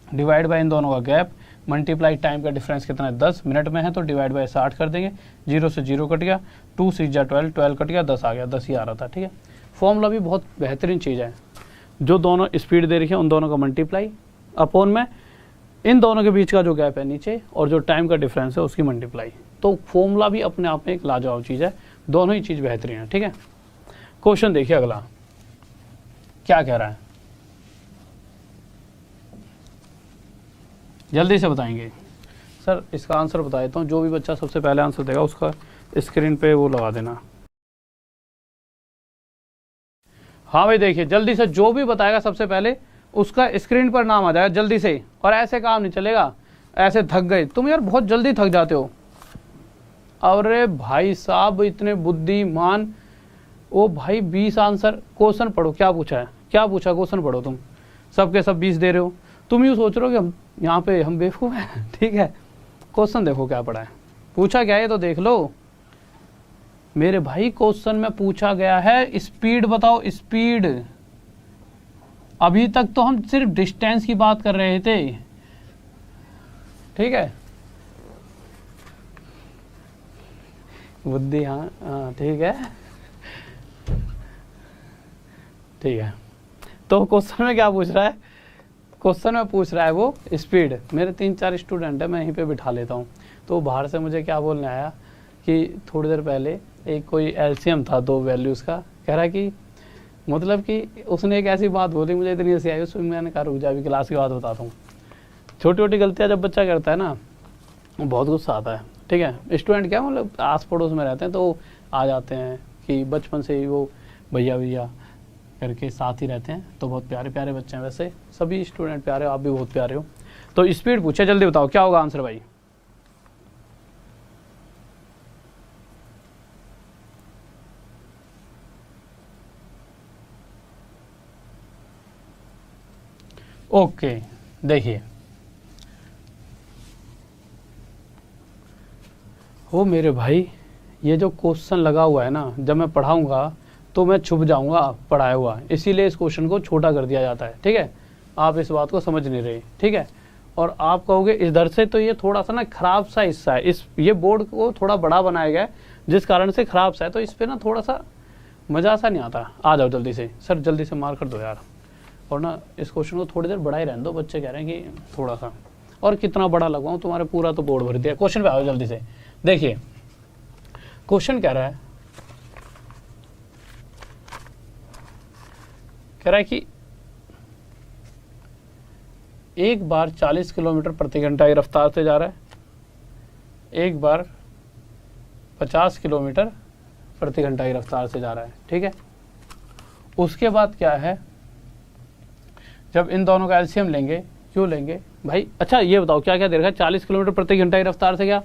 डिवाइड बाय इन दोनों का गैप मल्टीप्लाई टाइम का डिफरेंस कितना है 10 मिनट में है तो डिवाइड बाय 60 कर देंगे। 0 से 0 कट गया, 2 6 जा 12, 12 कट गया, 10 आ गया, 10 ही आ रहा था। ठीक है, फॉर्मूला भी बहुत बेहतरीन चीज़ है। जो दोनों स्पीड दे रही है उन दोनों का मल्टीप्लाई अपॉन में इन दोनों के बीच का जो गैप है नीचे और जो टाइम का डिफरेंस है उसकी मल्टीप्लाई। तो फॉर्मूला भी अपने आप में एक लाजवाब चीज़ है, दोनों ही चीज़ बेहतरीन है। ठीक है, क्वेश्चन देखिए अगला क्या कह रहा है, जल्दी से बताएंगे। सर इसका आंसर बता देता हूँ, जो भी बच्चा सबसे पहले आंसर देगा उसका स्क्रीन पे वो लगा देना। हाँ भाई देखिए जल्दी से, जो भी बताएगा सबसे पहले उसका स्क्रीन पर नाम आ जाएगा जल्दी से। और ऐसे काम नहीं चलेगा, ऐसे थक गए तुम यार, बहुत जल्दी थक जाते हो। अरे भाई साहब इतने बुद्धिमान, ओ भाई 20 आंसर। क्वेश्चन पढ़ो, क्या पूछा है, क्या पूछा क्वेश्चन पढ़ो। तुम सबके सब 20 दे रहे हो, तुम यूँ सोच रहे हो कि हम यहाँ पे हम बेवकूफ़ हैं। ठीक है, क्वेश्चन देखो क्या पढ़ा है, पूछा क्या है तो देख लो मेरे भाई। क्वेश्चन में पूछा गया है स्पीड बताओ, स्पीड। अभी तक तो हम सिर्फ डिस्टेंस की बात कर रहे थे। ठीक है, बुद्धि, हाँ ठीक है, ठीक है। तो क्वेश्चन में क्या पूछ रहा है, क्वेश्चन में पूछ रहा है वो स्पीड। मेरे 3-4 स्टूडेंट है, मैं यहीं पे बिठा लेता हूँ। तो बाहर से मुझे क्या बोलने आया कि थोड़ी देर पहले एक कोई एलसीएम था 2 वैल्यूज़ का, कह रहा कि मतलब कि उसने एक ऐसी बात बोली मुझे इतनी हंसी आई, उसमें मैंने कहा रुक जा अभी क्लास की बात बताता हूँ। छोटी छोटी गलतियाँ जब बच्चा करता है ना बहुत गुस्सा आता है। ठीक है, स्टूडेंट क्या मतलब आस पड़ोस में रहते हैं तो आ जाते हैं कि बचपन से ही वो भैया भैया करके साथ ही रहते हैं, तो बहुत प्यारे प्यारे बच्चे हैं। वैसे सभी स्टूडेंट प्यारे हो, आप भी बहुत प्यारे हो। तो स्पीड पूछे, जल्दी बताओ क्या होगा आंसर भाई। ओके देखिए, ओ मेरे भाई ये जो क्वेश्चन लगा हुआ है ना, जब मैं पढ़ाऊंगा तो मैं छुप जाऊंगा पढ़ाया हुआ, इसीलिए इस क्वेश्चन को छोटा कर दिया जाता है। ठीक है, आप इस बात को समझ नहीं रहे। ठीक है, और आप कहोगे इधर से तो ये थोड़ा सा ना खराब सा हिस्सा है, इस ये बोर्ड को थोड़ा बड़ा बनाया गया है जिस कारण से खराब सा है, तो इस पर ना थोड़ा सा मज़ा सा नहीं आता। आ जाओ जल्दी से, सर जल्दी से मार कर दो यार। और ना इस क्वेश्चन को थोड़ी देर बड़ा ही रहने दो, बच्चे कह रहे हैं कि थोड़ा सा। और कितना बड़ा लगवाऊँ, तुम्हारे पूरा तो बोर्ड भर दिया। क्वेश्चन पे आओ जल्दी से। देखिए क्वेश्चन कह रहा है कि एक बार 40 किलोमीटर प्रति घंटा की रफ्तार से जा रहा है, एक बार 50 किलोमीटर प्रति घंटा की रफ्तार से जा रहा है। ठीक है, उसके बाद क्या है, जब इन दोनों का एलसीएम लेंगे, क्यों लेंगे भाई। अच्छा ये बताओ क्या क्या दे रखा है, 40 किलोमीटर प्रति घंटा की रफ्तार से गया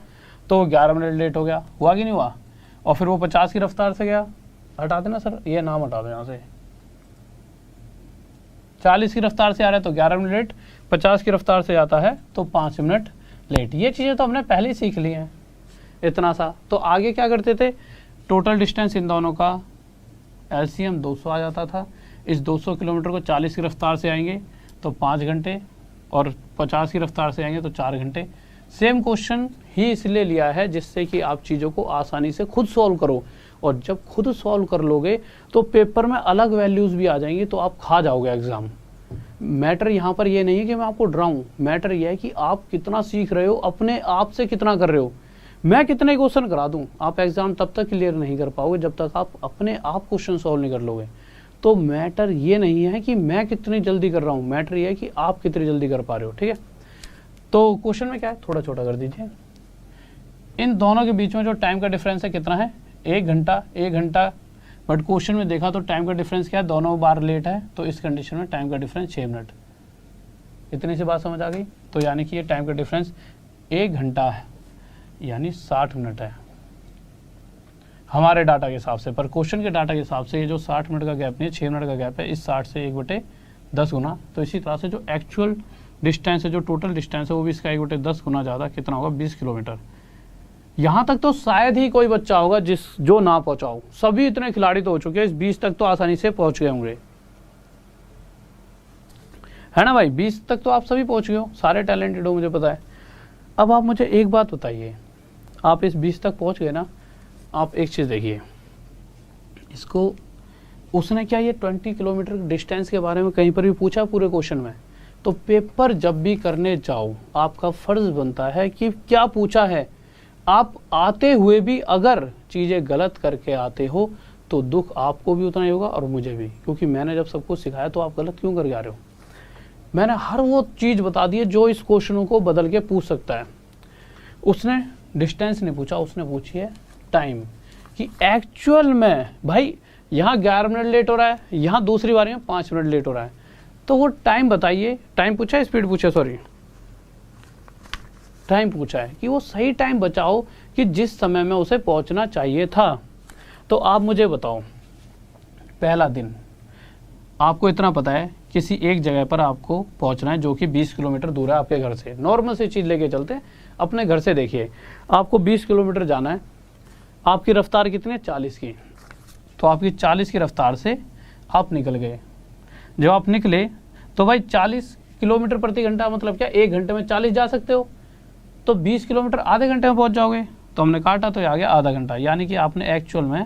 तो 11 मिनट लेट हो गया, हुआ कि नहीं हुआ। और फिर वो 50 की रफ्तार से गया, हटा देना सर, ये नाम हटा दो यहाँ से। 40 की रफ्तार से आ रहा है तो 11 मिनट लेट, 50 की रफ्तार से जाता है तो 5 मिनट लेट। ये चीज़ें तो हमने पहले ही सीख ली हैं इतना सा। तो आगे क्या करते थे, टोटल डिस्टेंस इन दोनों का एलसीएम 200 आ जाता था। इस 200 किलोमीटर को 40 की रफ्तार से आएंगे तो 5 घंटे, और 50 की रफ्तार से आएंगे तो 4 घंटे। सेम क्वेश्चन ही इसलिए लिया है जिससे कि आप चीज़ों को आसानी से खुद सॉल्व करो, और जब खुद सॉल्व कर लोगे तो पेपर में अलग वैल्यूज़ भी आ जाएंगी, तो आप खा जाओगे एग्ज़ाम। मैटर यहाँ पर ये नहीं है कि मैं आपको डराऊँ, मैटर ये है कि आप कितना सीख रहे हो, अपने आप से कितना कर रहे हो। मैं कितने क्वेश्चन करा दूँ, आप एग्ज़ाम तब तक क्लियर नहीं कर पाओगे जब तक आप अपने आप क्वेश्चन सॉल्व नहीं कर लोगे। तो मैटर ये नहीं है कि मैं कितनी जल्दी कर रहा हूँ, मैटर ये है कि आप कितनी जल्दी कर पा रहे हो। ठीक है, तो क्वेश्चन में क्या है, थोड़ा छोटा कर दीजिए। इन दोनों के बीच में जो टाइम का डिफरेंस है कितना है, 1 घंटा, 1 घंटा। बट क्वेश्चन में देखा तो टाइम का डिफरेंस क्या है, दोनों बार लेट है, तो इस कंडीशन में टाइम का डिफरेंस 6 मिनट। इतनी सी बात समझ आ गई। तो यानी कि ये टाइम का डिफरेंस 1 घंटा है, यानी 60 मिनट है हमारे डाटा के हिसाब से। पर क्वेश्चन के डाटा के हिसाब से ये जो 60 मिनट का गैप नहीं है, 6 मिनट का गैप है, इस 60 से 1/10 गुना। तो इसी तरह से जो एक्चुअल डिस्टेंस है, जो टोटल डिस्टेंस है, वो भी इसका 1/10 गुना ज़्यादा, कितना होगा, 20 किलोमीटर। यहाँ तक तो शायद ही कोई बच्चा होगा जो ना पहुँचा हो। सभी इतने खिलाड़ी तो हो चुके हैं, इस 20 तक तो आसानी से पहुँच गए होंगे, है ना भाई। 20 तक तो आप सभी पहुँच गए हो, सारे टैलेंटेड हो, मुझे पता है। अब आप मुझे एक बात बताइए, आप इस 20 तक पहुँच गए ना, आप एक चीज़ देखिए, इसको उसने क्या ये 20 किलोमीटर डिस्टेंस के बारे में कहीं पर भी पूछा पूरे क्वेश्चन में? तो पेपर जब भी करने जाओ, आपका फर्ज बनता है कि क्या पूछा है। आप आते हुए भी अगर चीज़ें गलत करके आते हो तो दुख आपको भी उतना ही होगा और मुझे भी, क्योंकि मैंने जब सबको सिखाया तो आप गलत क्यों करके आ रहे हो। मैंने हर वो चीज़ बता दी है जो इस क्वेश्चनों को बदल के पूछ सकता है। उसने डिस्टेंस नहीं पूछा, उसने पूछी है टाइम, कि एक्चुअल में भाई यहाँ 11 मिनट लेट हो रहा है, यहाँ दूसरी बारी में 5 मिनट लेट हो रहा है, तो वो टाइम बताइए। टाइम पूछा है, स्पीड पूछा, सॉरी टाइम पूछा है कि वो सही टाइम बचाओ कि जिस समय में उसे पहुंचना चाहिए था। तो आप मुझे बताओ, पहला दिन आपको इतना पता है किसी एक जगह पर आपको पहुंचना है जो कि 20 किलोमीटर दूर है आपके घर से। नॉर्मल सी चीज़ लेके चलते हैं, अपने घर से देखिए, आपको 20 किलोमीटर जाना है, आपकी रफ्तार कितनी है, 40 की। तो आपकी 40 की रफ्तार से आप निकल गए। जब आप निकले तो भाई 40 किलोमीटर प्रति घंटा मतलब क्या, 1 घंटे में 40 जा सकते हो, तो 20 किलोमीटर आधे घंटे में पहुंच जाओगे। तो हमने काटा तो आ गया आधा घंटा, यानी कि आपने एक्चुअल में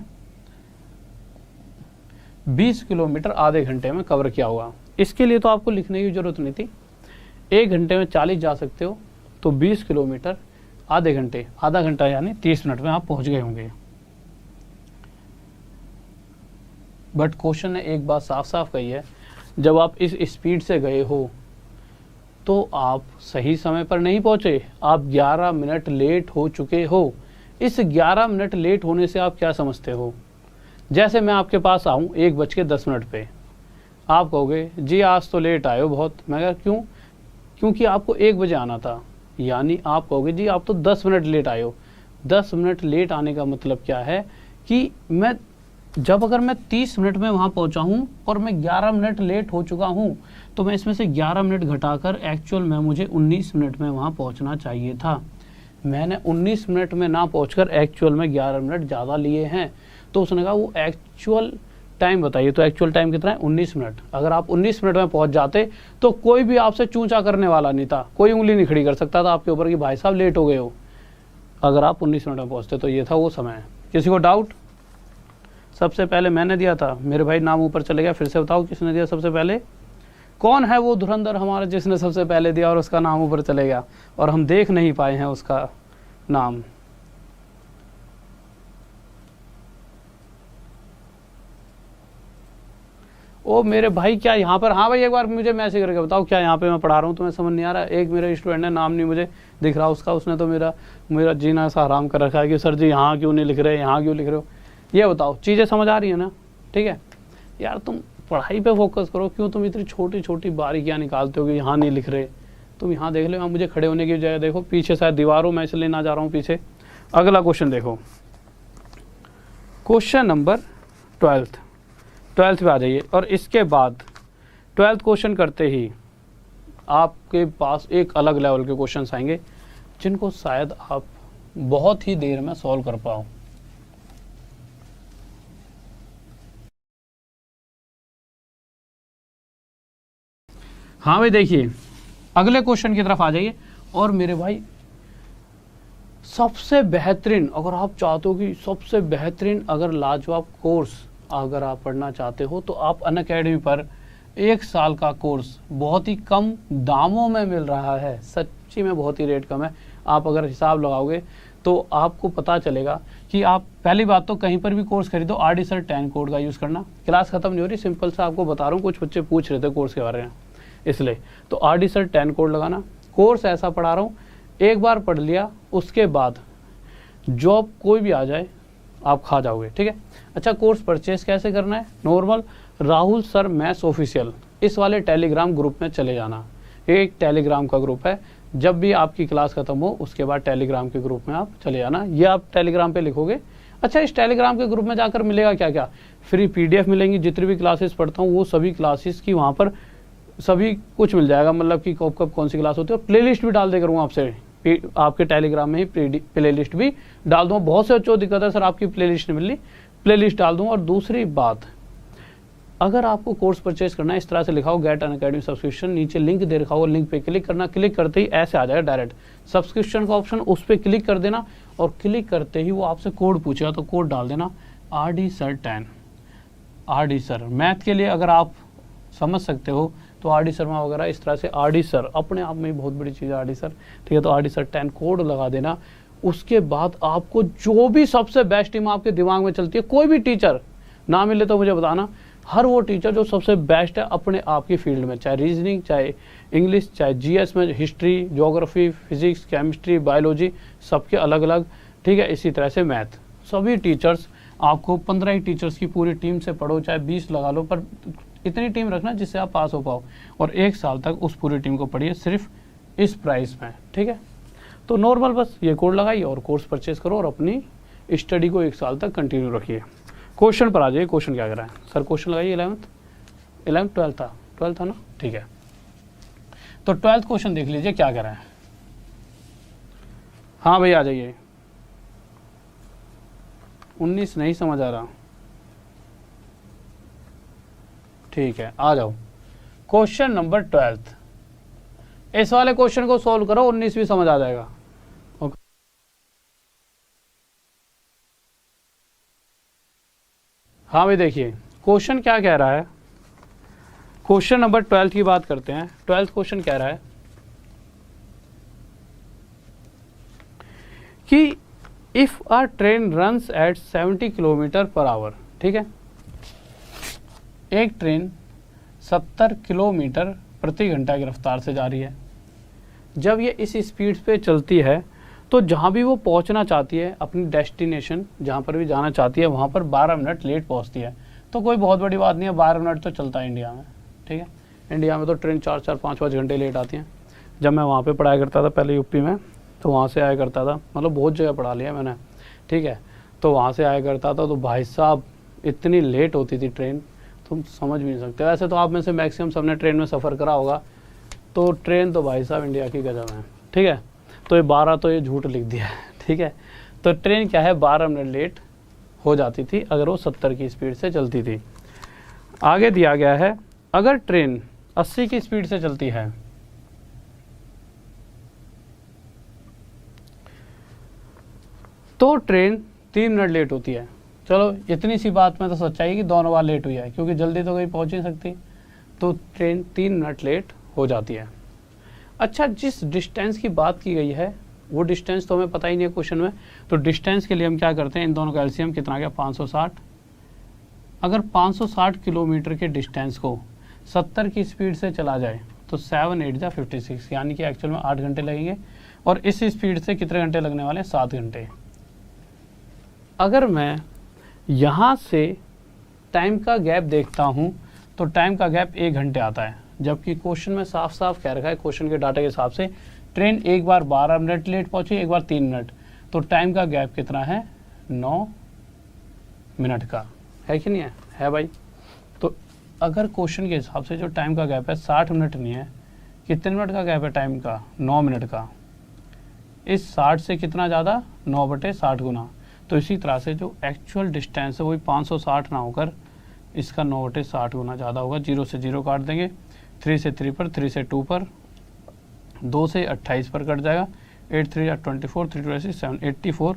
20 किलोमीटर आधे घंटे में कवर किया होगा। इसके लिए तो आपको लिखने की जरूरत नहीं थी, 1 घंटे में 40 जा सकते हो, तो 20 किलोमीटर आधे घंटे, आधा घंटा यानी 30 मिनट में आप पहुंच गए होंगे। बट क्वेश्चन ने एक बात साफ साफ कही है, जब आप इस स्पीड से गए हो तो आप सही समय पर नहीं पहुंचे, आप 11 मिनट लेट हो चुके हो। इस 11 मिनट लेट होने से आप क्या समझते हो? जैसे मैं आपके पास आऊँ 1:10 पे, आप कहोगे जी आज तो लेट आए हो बहुत। मैं कहा क्यों? क्योंकि आपको 1 बजे आना था, यानी आप कहोगे जी आप तो 10 मिनट लेट आए हो। 10 मिनट लेट आने का मतलब क्या है कि मैं अगर मैं 30 मिनट में वहाँ पहुँचा हूँ और मैं 11 मिनट लेट हो चुका हूँ, तो मैं इसमें से 11 मिनट घटाकर एक्चुअल में मुझे 19 मिनट में वहाँ पहुँचना चाहिए था। मैंने 19 मिनट में ना पहुँचकर एक्चुअल में 11 मिनट ज़्यादा लिए हैं। तो उसने कहा वो एक्चुअल टाइम बताइए। तो एक्चुअल टाइम कितना है? 19 मिनट। अगर आप 19 मिनट में पहुँच जाते तो कोई भी आपसे चूंचा करने वाला नहीं था, कोई उंगली नहीं खड़ी कर सकता था आपके ऊपर कि भाई साहब लेट हो गए हो, अगर आप 19 मिनट में पहुँचते। तो ये था वो समय। किसी को डाउट? सबसे पहले मैंने दिया था, मेरे भाई नाम ऊपर चले गया, फिर से बताओ किसने दिया सबसे पहले? कौन है वो धुरंधर हमारा जिसने सबसे पहले दिया और उसका नाम ऊपर चले गया और हम देख नहीं पाए हैं उसका नाम? ओ मेरे भाई, क्या यहाँ पर, हाँ भाई एक बार मुझे मैसेज करके बताओ क्या यहाँ पे मैं पढ़ा रहा हूँ तुम्हें समझ नहीं आ रहा? एक मेरा स्टूडेंट है, नाम नहीं मुझे दिख रहा उसका, उसने तो मेरा जीना सा हराम कर रखा है कि सर जी यहाँ क्यों नहीं लिख रहे, यहाँ क्यों लिख रहे हो। ये बताओ, चीज़ें समझ आ रही है ना? ठीक है यार, तुम पढ़ाई पे फोकस करो। क्यों तुम इतनी छोटी छोटी बारीकियाँ निकालते हो कि यहाँ नहीं लिख रहे? तुम यहाँ देख लो, यहाँ मुझे खड़े होने की बजाय देखो पीछे शायद दीवारों में, इसलिए ना जा रहा हूँ पीछे। अगला क्वेश्चन देखो, क्वेश्चन नंबर 12th पे आ जाइए। और इसके बाद 12th क्वेश्चन करते ही आपके पास एक अलग लेवल के क्वेश्चंस आएंगे जिनको शायद आप बहुत ही देर में सॉल्व कर पाओ। हाँ भाई देखिए, अगले क्वेश्चन की तरफ आ जाइए। और मेरे भाई सबसे बेहतरीन, अगर आप चाहते हो कि सबसे बेहतरीन अगर लाजवाब कोर्स अगर आप पढ़ना चाहते हो तो आप अनअकैडमी पर 1 साल का कोर्स बहुत ही कम दामों में मिल रहा है। सच्ची में बहुत ही रेट कम है। आप अगर हिसाब लगाओगे तो आपको पता चलेगा कि आप पहली बात तो कहीं पर भी कोर्स खरीदो RD Sir 10 कोड का यूज़ करना। क्लास खत्म नहीं हो रही, सिंपल सा आपको बता रहा हूँ, कुछ बच्चे पूछ रहे थे कोर्स के बारे में इसलिए। तो RD Sir 10 कोड लगाना, कोर्स ऐसा पढ़ा रहा हूँ, एक बार पढ़ लिया उसके बाद जॉब कोई भी आ जाए आप खा जाओगे, ठीक है। अच्छा, कोर्स परचेस कैसे करना है? Normal Rahul sir maths official इस वाले टेलीग्राम ग्रुप में चले जाना। एक टेलीग्राम का ग्रुप है, जब भी आपकी क्लास खत्म हो उसके बाद टेलीग्राम के ग्रुप में आप चले जाना। ये आप टेलीग्राम पे लिखोगे। अच्छा, इस टेलीग्राम के ग्रुप में जाकर मिलेगा क्या क्या? फ्री PDF मिलेंगी, जितनी भी क्लासेस पढ़ता हूँ वो सभी क्लासेस की वहाँ पर सभी कुछ मिल जाएगा, मतलब कि कब कब कौन सी क्लास होती है। और प्लेलिस्ट भी डाल दे करूँगा आपसे, आपके टेलीग्राम में ही प्लेलिस्ट भी डाल दूँगा। बहुत से बच्चों को दिक्कत है सर आपकी प्लेलिस्ट नहीं मिल रही, प्लेलिस्ट डाल दूँगा। और दूसरी बात, अगर आपको कोर्स परचेज करना है इस तरह से लिखा हो गेट अनअकैडमी सब्सक्रिप्शन, नीचे लिंक दे रखा हो, लिंक पे क्लिक करना, क्लिक करते ही ऐसे आ जाएगा डायरेक्ट सब्सक्रिप्शन का ऑप्शन, उस पर क्लिक कर देना और क्लिक करते ही वो आपसे कोड पूछेगा तो कोड डाल देना RD sir 10। RD sir math के लिए अगर आप समझ सकते हो तो RD शर्मा वगैरह इस तरह से RD सर अपने आप में ही बहुत बड़ी चीज़ है RD सर, ठीक है। तो RD सर 10 कोड लगा देना। उसके बाद आपको जो भी सबसे बेस्ट टीम आपके दिमाग में चलती है, कोई भी टीचर ना मिले तो मुझे बताना, हर वो टीचर जो सबसे बेस्ट है अपने आप की फील्ड में, चाहे रीजनिंग, चाहे इंग्लिश, चाहे GS में, history, geography, physics, chemistry, biology, सबके अलग अलग, ठीक है। इसी तरह से मैथ, सभी टीचर्स आपको 15 ही टीचर्स की पूरी टीम से पढ़ो, चाहे 20 लगा लो, पर इतनी टीम रखना जिससे आप पास हो पाओ। और 1 साल तक उस पूरी टीम को पढ़िए सिर्फ इस प्राइस में, ठीक है। तो नॉर्मल बस ये कोड लगाइए और कोर्स परचेज करो और अपनी स्टडी को 1 साल तक कंटिन्यू रखिए। क्वेश्चन पर आ जाइए। क्वेश्चन क्या कर रहा है सर? क्वेश्चन लगाइए 11th 12th था ना, ठीक है। तो 12th क्वेश्चन देख लीजिए क्या कर रहा है। हाँ भाई आ जाइए। 19 नहीं समझ आ रहा, ठीक है आ जाओ। क्वेश्चन नंबर 12th, इस वाले क्वेश्चन को सॉल्व करो, 19 भी समझ आ जाएगा। ओके, हाँ भाई देखिए क्वेश्चन क्या कह रहा है। क्वेश्चन नंबर 12th की बात करते हैं। 12th क्वेश्चन कह रहा है कि if a train runs at 70 kilometre per hour, ठीक है, एक ट्रेन 70 किलोमीटर प्रति घंटा की रफ्तार से जा रही है। जब ये इस स्पीड पे चलती है तो जहाँ भी वो पहुँचना चाहती है, अपनी डेस्टिनेशन जहाँ पर भी जाना चाहती है, वहाँ पर 12 मिनट लेट पहुँचती है। तो कोई बहुत बड़ी बात नहीं है, 12 मिनट तो चलता है इंडिया में, ठीक है। इंडिया में तो ट्रेन 4-4, 5-5 घंटे लेट आती हैं। जब मैं वहाँ पे पढ़ाया करता था पहले यूपी में, तो वहाँ से आया करता था, मतलब बहुत जगह पढ़ा लिया मैंने, ठीक है। तो वहाँ से आया करता था तो भाई साहब इतनी लेट होती थी ट्रेन, तुम समझ भी नहीं सकते। वैसे तो आप में से मैक्सिमम सबने ट्रेन में सफ़र करा होगा, तो ट्रेन तो भाई साहब इंडिया की गजब है, ठीक है। तो ये 12 तो ये झूठ लिख दिया है, ठीक है। तो ट्रेन क्या है 12 मिनट लेट हो जाती थी अगर वो 70 की स्पीड से चलती थी। आगे दिया गया है अगर ट्रेन 80 की स्पीड से चलती है तो ट्रेन 3 मिनट लेट होती है। चलो इतनी सी बात में तो सच्चाई है कि दोनों बार लेट हुई है, क्योंकि जल्दी तो कहीं पहुंच नहीं सकती, तो ट्रेन 3 मिनट लेट हो जाती है। अच्छा, जिस डिस्टेंस की बात की गई है वो डिस्टेंस तो हमें पता ही नहीं है क्वेश्चन में, तो डिस्टेंस के लिए हम क्या करते हैं, इन दोनों का एलसीएम कितना गया 560। अगर 560 किलोमीटर के डिस्टेंस को 70 की स्पीड से चला जाए तो 7 8 जा 56, यानी कि एक्चुअल में 8 घंटे लगेंगे। और इस स्पीड से कितने घंटे लगने वाले हैं? 7 घंटे। अगर मैं यहाँ से टाइम का गैप देखता हूँ तो टाइम का गैप 1 घंटे आता है, जबकि क्वेश्चन में साफ साफ कह रखा है, क्वेश्चन के डाटा के हिसाब से ट्रेन एक बार 12 मिनट लेट पहुंची, एक बार 3 मिनट, तो टाइम का गैप कितना है? 9 मिनट का है कि नहीं है? है भाई। तो अगर क्वेश्चन के हिसाब से जो टाइम का गैप है 60 मिनट नहीं है, कितने मिनट का गैप है टाइम का? 9 मिनट का। इस 60 से कितना ज़्यादा? 9/60 गुना। तो इसी तरह से जो एक्चुअल डिस्टेंस है वही 560 ना होकर इसका 9/60 गुना ज़्यादा होगा। 0 से 0 काट देंगे, 3 से 3 पर, 3 से 2 पर, 2 से 28 पर कट जाएगा, 8 3 24, 3 2 7, 84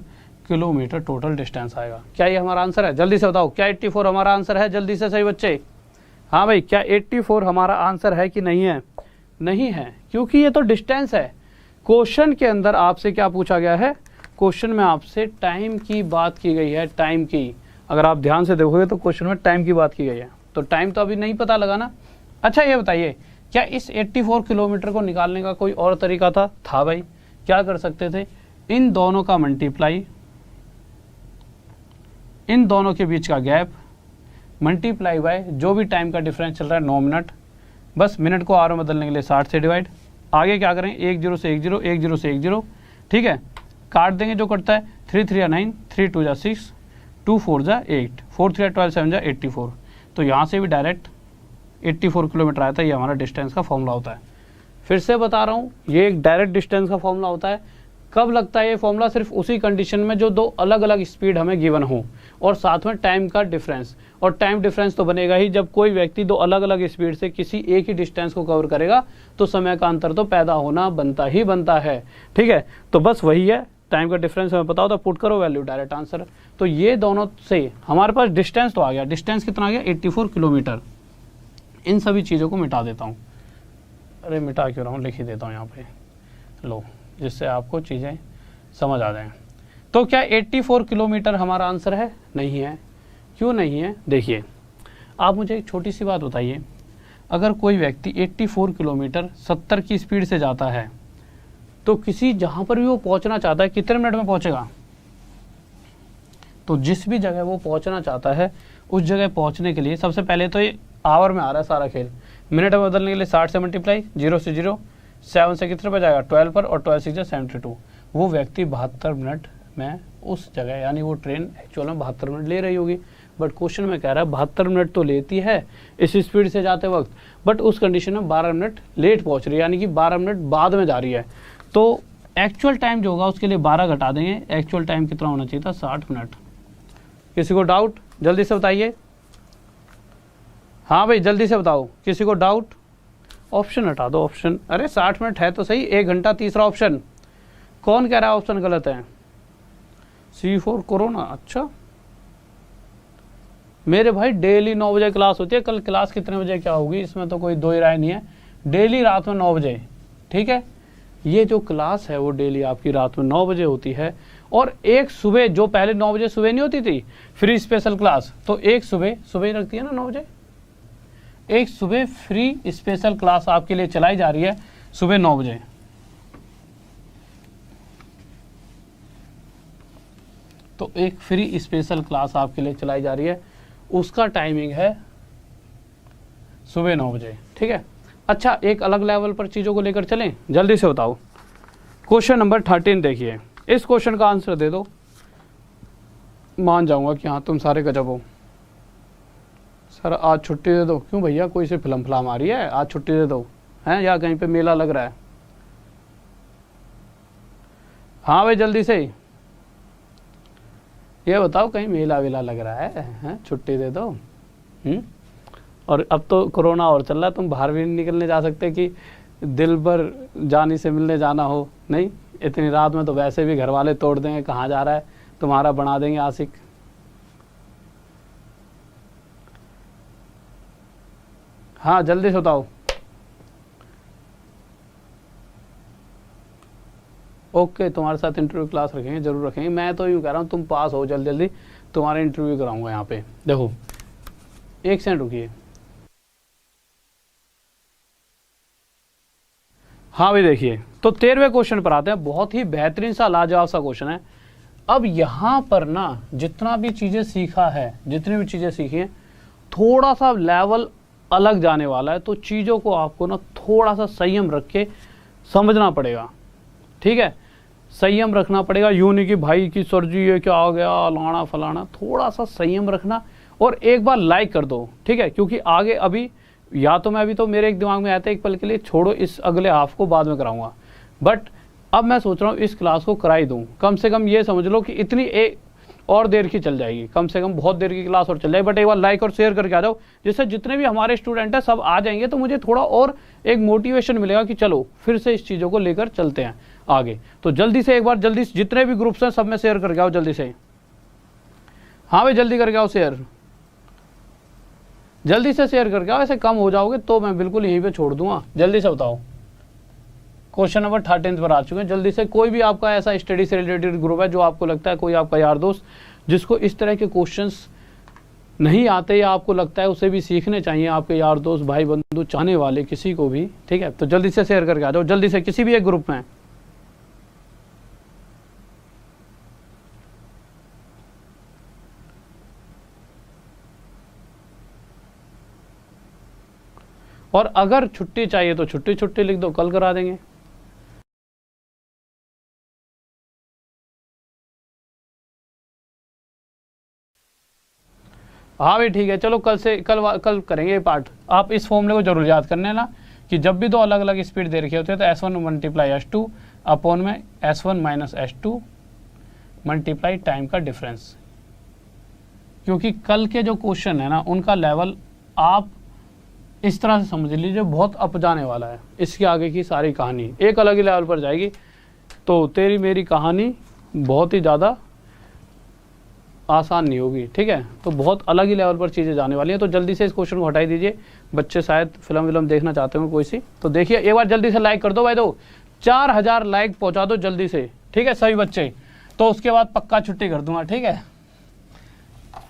किलोमीटर टोटल डिस्टेंस आएगा। क्या ये हमारा आंसर है? जल्दी से बताओ, क्या 84 हमारा आंसर है? जल्दी से सही बच्चे। हाँ भाई, क्या 84 हमारा आंसर है कि नहीं है? नहीं है, क्योंकि ये तो डिस्टेंस है। क्वेश्चन के अंदर आपसे क्या पूछा गया है? क्वेश्चन में आपसे टाइम की बात की गई है, टाइम की। अगर आप ध्यान से देखोगे तो क्वेश्चन में टाइम की बात की गई है, तो टाइम तो अभी नहीं पता लगा ना। अच्छा ये बताइए, क्या इस 84 किलोमीटर को निकालने का कोई और तरीका था भाई। क्या कर सकते थे, इन दोनों का मल्टीप्लाई, इन दोनों के बीच का गैप मल्टीप्लाई बाय जो भी टाइम का डिफरेंस चल रहा है 9 मिनट, बस मिनट को आवर में बदलने के लिए 60 से डिवाइड। आगे क्या करें, 1 0 से 1 0, 1 0 से 1 0, ठीक है, काट देंगे जो कटता है, 3 3 9, 3 2 6, 2 4 8, 4 3 12 7 84। तो यहाँ से भी डायरेक्ट 84 किलोमीटर आया था। ये हमारा डिस्टेंस का फॉर्मूला होता है। फिर से बता रहा हूँ, ये एक डायरेक्ट डिस्टेंस का फॉर्मूला होता है। कब लगता है ये फॉर्मूला, सिर्फ उसी कंडीशन में जो दो अलग अलग स्पीड हमें गिवन हो और साथ में टाइम का डिफरेंस। और टाइम डिफरेंस तो बनेगा ही जब कोई व्यक्ति दो अलग अलग स्पीड से किसी एक ही डिस्टेंस को कवर करेगा, तो समय का अंतर तो पैदा होना बनता ही बनता है, ठीक है। तो बस वही है, टाइम का डिफरेंस हमें पता होता, पुट करो वैल्यू, डायरेक्ट आंसर। तो ये दोनों से हमारे पास डिस्टेंस तो आ गया। डिस्टेंस कितना आ गया, 84 किलोमीटर। इन सभी चीज़ों को मिटा देता हूँ, अरे मिटा क्यों रहा हूँ, लिख ही देता हूँ यहाँ पे, लो, जिससे आपको चीज़ें समझ आ जाएं। तो क्या 84 किलोमीटर हमारा आंसर है? नहीं है। क्यों नहीं है? देखिए, आप मुझे एक छोटी सी बात बताइए, अगर कोई व्यक्ति 84 किलोमीटर 70 की स्पीड से जाता है, तो किसी जहाँ पर भी वो पहुँचना चाहता है कितने मिनट में पहुँचेगा? तो जिस भी जगह वो पहुँचना चाहता है उस जगह पहुँचने के लिए सबसे पहले तो ये आवर में आ रहा है सारा खेल। मिनट में बदलने के लिए 60 से मल्टीप्लाई, 0 से 0, 7 से कितने पर जाएगा, 12 पर, और 12 6 72। वो व्यक्ति 72 मिनट में उस जगह, यानी वो ट्रेन एक्चुअल में 72 मिनट ले रही होगी। बट क्वेश्चन में कह रहा है 72 मिनट तो लेती है इस स्पीड से जाते वक्त, बट उस कंडीशन में 12 मिनट लेट पहुंच रही है, यानी कि 12 मिनट बाद में जा रही है। तो एक्चुअल टाइम जो होगा उसके लिए 12 घटा देंगे। एक्चुअल टाइम कितना होना चाहिए था, 60 मिनट। किसी को डाउट? जल्दी से बताइए। हाँ भाई जल्दी से बताओ, किसी को डाउट? ऑप्शन हटा दो, ऑप्शन, अरे 60 मिनट है तो सही, 1 घंटा। तीसरा ऑप्शन कौन कह रहा है ऑप्शन गलत है? C4 corona. अच्छा मेरे भाई, डेली 9 बजे क्लास होती है। कल क्लास कितने बजे क्या होगी इसमें तो कोई दो ही राय नहीं है। डेली रात में 9 बजे, ठीक है। ये जो क्लास है वो डेली आपकी रात में 9 बजे होती है। और एक सुबह, जो पहले 9 बजे सुबह नहीं होती थी फ्री स्पेशल क्लास, तो एक सुबह ही रखती है ना 9 बजे, एक सुबह फ्री स्पेशल क्लास आपके लिए चलाई जा रही है सुबह 9 बजे। तो एक फ्री स्पेशल क्लास आपके लिए चलाई जा रही है, उसका टाइमिंग है सुबह 9 बजे, ठीक है। अच्छा, एक अलग लेवल पर चीज़ों को लेकर चलें, जल्दी से बताओ। क्वेश्चन नंबर 13 देखिए, इस क्वेश्चन का आंसर दे दो, मान जाऊंगा कि हाँ तुम सारे गजब हो। सर आज छुट्टी दे दो। क्यों भैया, कोई से फिल्म आ रही है, आज छुट्टी दे दो हैं, या कहीं पे मेला लग रहा है? हाँ भाई जल्दी से ये बताओ, कहीं मेला वेला लग रहा है? छुट्टी दे दो। और अब तो कोरोना और चल रहा है, तुम बाहर भी नहीं निकलने जा सकते कि दिल पर जानी से मिलने जाना हो। नहीं, इतनी रात में तो वैसे भी घर वाले तोड़ देंगे, कहाँ जा रहा है तुम्हारा, बना देंगे आशिक। हाँ जल्दी से बताओ। ओके, तुम्हारे साथ इंटरव्यू क्लास रखेंगे, जरूर रखेंगे। मैं तो यूँ कह रहा हूँ तुम पास हो जल्दी जल्दी, तुम्हारा इंटरव्यू कराऊंगा यहाँ पे। देखो 1 सेकंड रुकिए। हाँ भाई देखिए, तो 13वें क्वेश्चन पर आते हैं। बहुत ही बेहतरीन सा, लाजवाब सा क्वेश्चन है। अब यहाँ पर ना जितना भी चीज़ें सीखा है, जितनी भी चीज़ें सीखी हैं, थोड़ा सा लेवल अलग जाने वाला है। तो चीज़ों को आपको ना थोड़ा सा संयम रख के समझना पड़ेगा, ठीक है। संयम रखना पड़ेगा, यूँ नहीं कि भाई की सर जी ये क्या आ गया, लाना फलाना। थोड़ा सा संयम रखना और एक बार लाइक कर दो, ठीक है। क्योंकि आगे अभी या तो मैं, अभी तो मेरे एक दिमाग में आता है एक पल के लिए, छोड़ो इस अगले हाफ को बाद में कराऊंगा, बट अब मैं सोच रहा हूँ इस क्लास को कराई दूँ। कम से कम ये समझ लो कि इतनी एक और देर की चल जाएगी, कम से कम बहुत देर की क्लास और चल जाएगी। बट एक बार लाइक और शेयर करके आ जाओ, जिससे जितने भी हमारे स्टूडेंट हैं सब आ जाएंगे, तो मुझे थोड़ा और एक मोटिवेशन मिलेगा कि चलो फिर से इस चीज़ों को लेकर चलते हैं आगे। तो जल्दी से एक बार, जल्दी जितने भी ग्रुप्स हैं सब में शेयर करके आओ जल्दी से। हाँ भाई जल्दी करके आओ शेयर, जल्दी से शेयर करके आओ। ऐसे कम हो जाओगे तो मैं बिल्कुल यहीं पे छोड़ दूंगा। जल्दी से बताओ। क्वेश्चन नंबर 13 पर आ चुके हैं। जल्दी से, कोई भी आपका ऐसा स्टडी से रिलेटेड ग्रुप है जो आपको लगता है, कोई आपका यार दोस्त जिसको इस तरह के क्वेश्चंस नहीं आते या आपको लगता है उसे भी सीखने चाहिए, आपके यार दोस्त भाई बंधु चाहने वाले किसी को भी, ठीक है, तो जल्दी से शेयर करके आ जाओ, जल्दी से किसी भी एक ग्रुप में। और अगर छुट्टी चाहिए तो छुट्टी छुट्टी लिख दो, कल करा देंगे। हाँ भाई ठीक है, चलो कल से कल करेंगे ये पार्ट। आप इस फॉर्मूले को जरूर याद करने ना कि जब भी दो अलग अलग स्पीड दे रखे होते हैं तो S1 मल्टीप्लाई S2 अपॉन में S1 minus S2 multiply time का डिफरेंस। क्योंकि कल के जो क्वेश्चन है ना उनका लेवल आप इस तरह से समझ लीजिए बहुत अप जाने वाला है। इसके आगे की सारी कहानी एक अलग ही लेवल पर जाएगी। तो तेरी मेरी कहानी बहुत ही ज़्यादा आसान नहीं होगी, ठीक है, तो बहुत अलग ही लेवल पर चीज़ें जाने वाली हैं। तो जल्दी से इस क्वेश्चन को हटाई दीजिए। बच्चे शायद फिल्म देखना चाहते हो कोई सी, तो देखिए एक बार जल्दी से लाइक कर दो भाई, दो 4000 लाइक पहुंचा दो जल्दी से, ठीक है सभी बच्चे। तो उसके बाद पक्का छुट्टी कर दूंगा, ठीक है।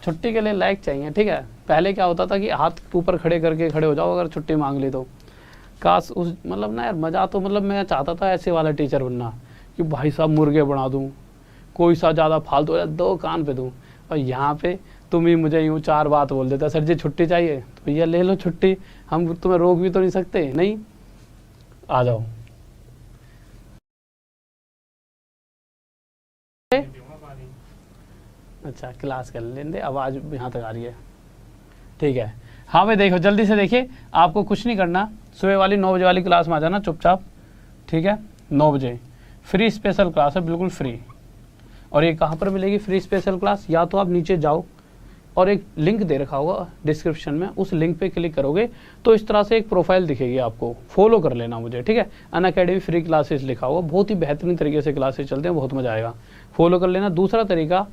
छुट्टी के लिए लाइक चाहिए, ठीक है। पहले क्या होता था कि हाथ ऊपर खड़े करके खड़े हो जाओ अगर छुट्टी मांग ली तो। काश उस मतलब ना यार मज़ा तो मतलब मैं चाहता था ऐसे वाला टीचर बनना कि भाई साहब मुर्गे बना दूँ, कोई सा ज़्यादा फालतू दो कान पे दूँ। और यहाँ पे तुम ही मुझे यूँ 4 बात बोल देता, सर जी छुट्टी चाहिए तो भैया ले लो छुट्टी, हम तुम्हें रोक भी तो नहीं सकते, नहीं आ जाओ। अच्छा क्लास कर लेंगे, आवाज़ यहाँ तक आ रही है, ठीक है। हाँ भाई देखो जल्दी से देखिए, आपको कुछ नहीं करना, सुबह वाली 9 बजे वाली क्लास में आ जाना चुपचाप, ठीक है। 9 बजे फ्री स्पेशल क्लास है, बिल्कुल फ्री। और ये कहाँ पर मिलेगी फ्री स्पेशल क्लास? या तो आप नीचे जाओ और एक लिंक दे रखा होगा डिस्क्रिप्शन में, उस लिंक पे क्लिक करोगे तो इस तरह से एक प्रोफाइल दिखेगी आपको, फॉलो कर लेना मुझे, ठीक है। अनअकैडमी फ्री क्लासेस लिखा होगा, बहुत ही बेहतरीन तरीके से क्लासेस चलते हैं, बहुत मजा आएगा, फॉलो कर लेना। दूसरा तरीका,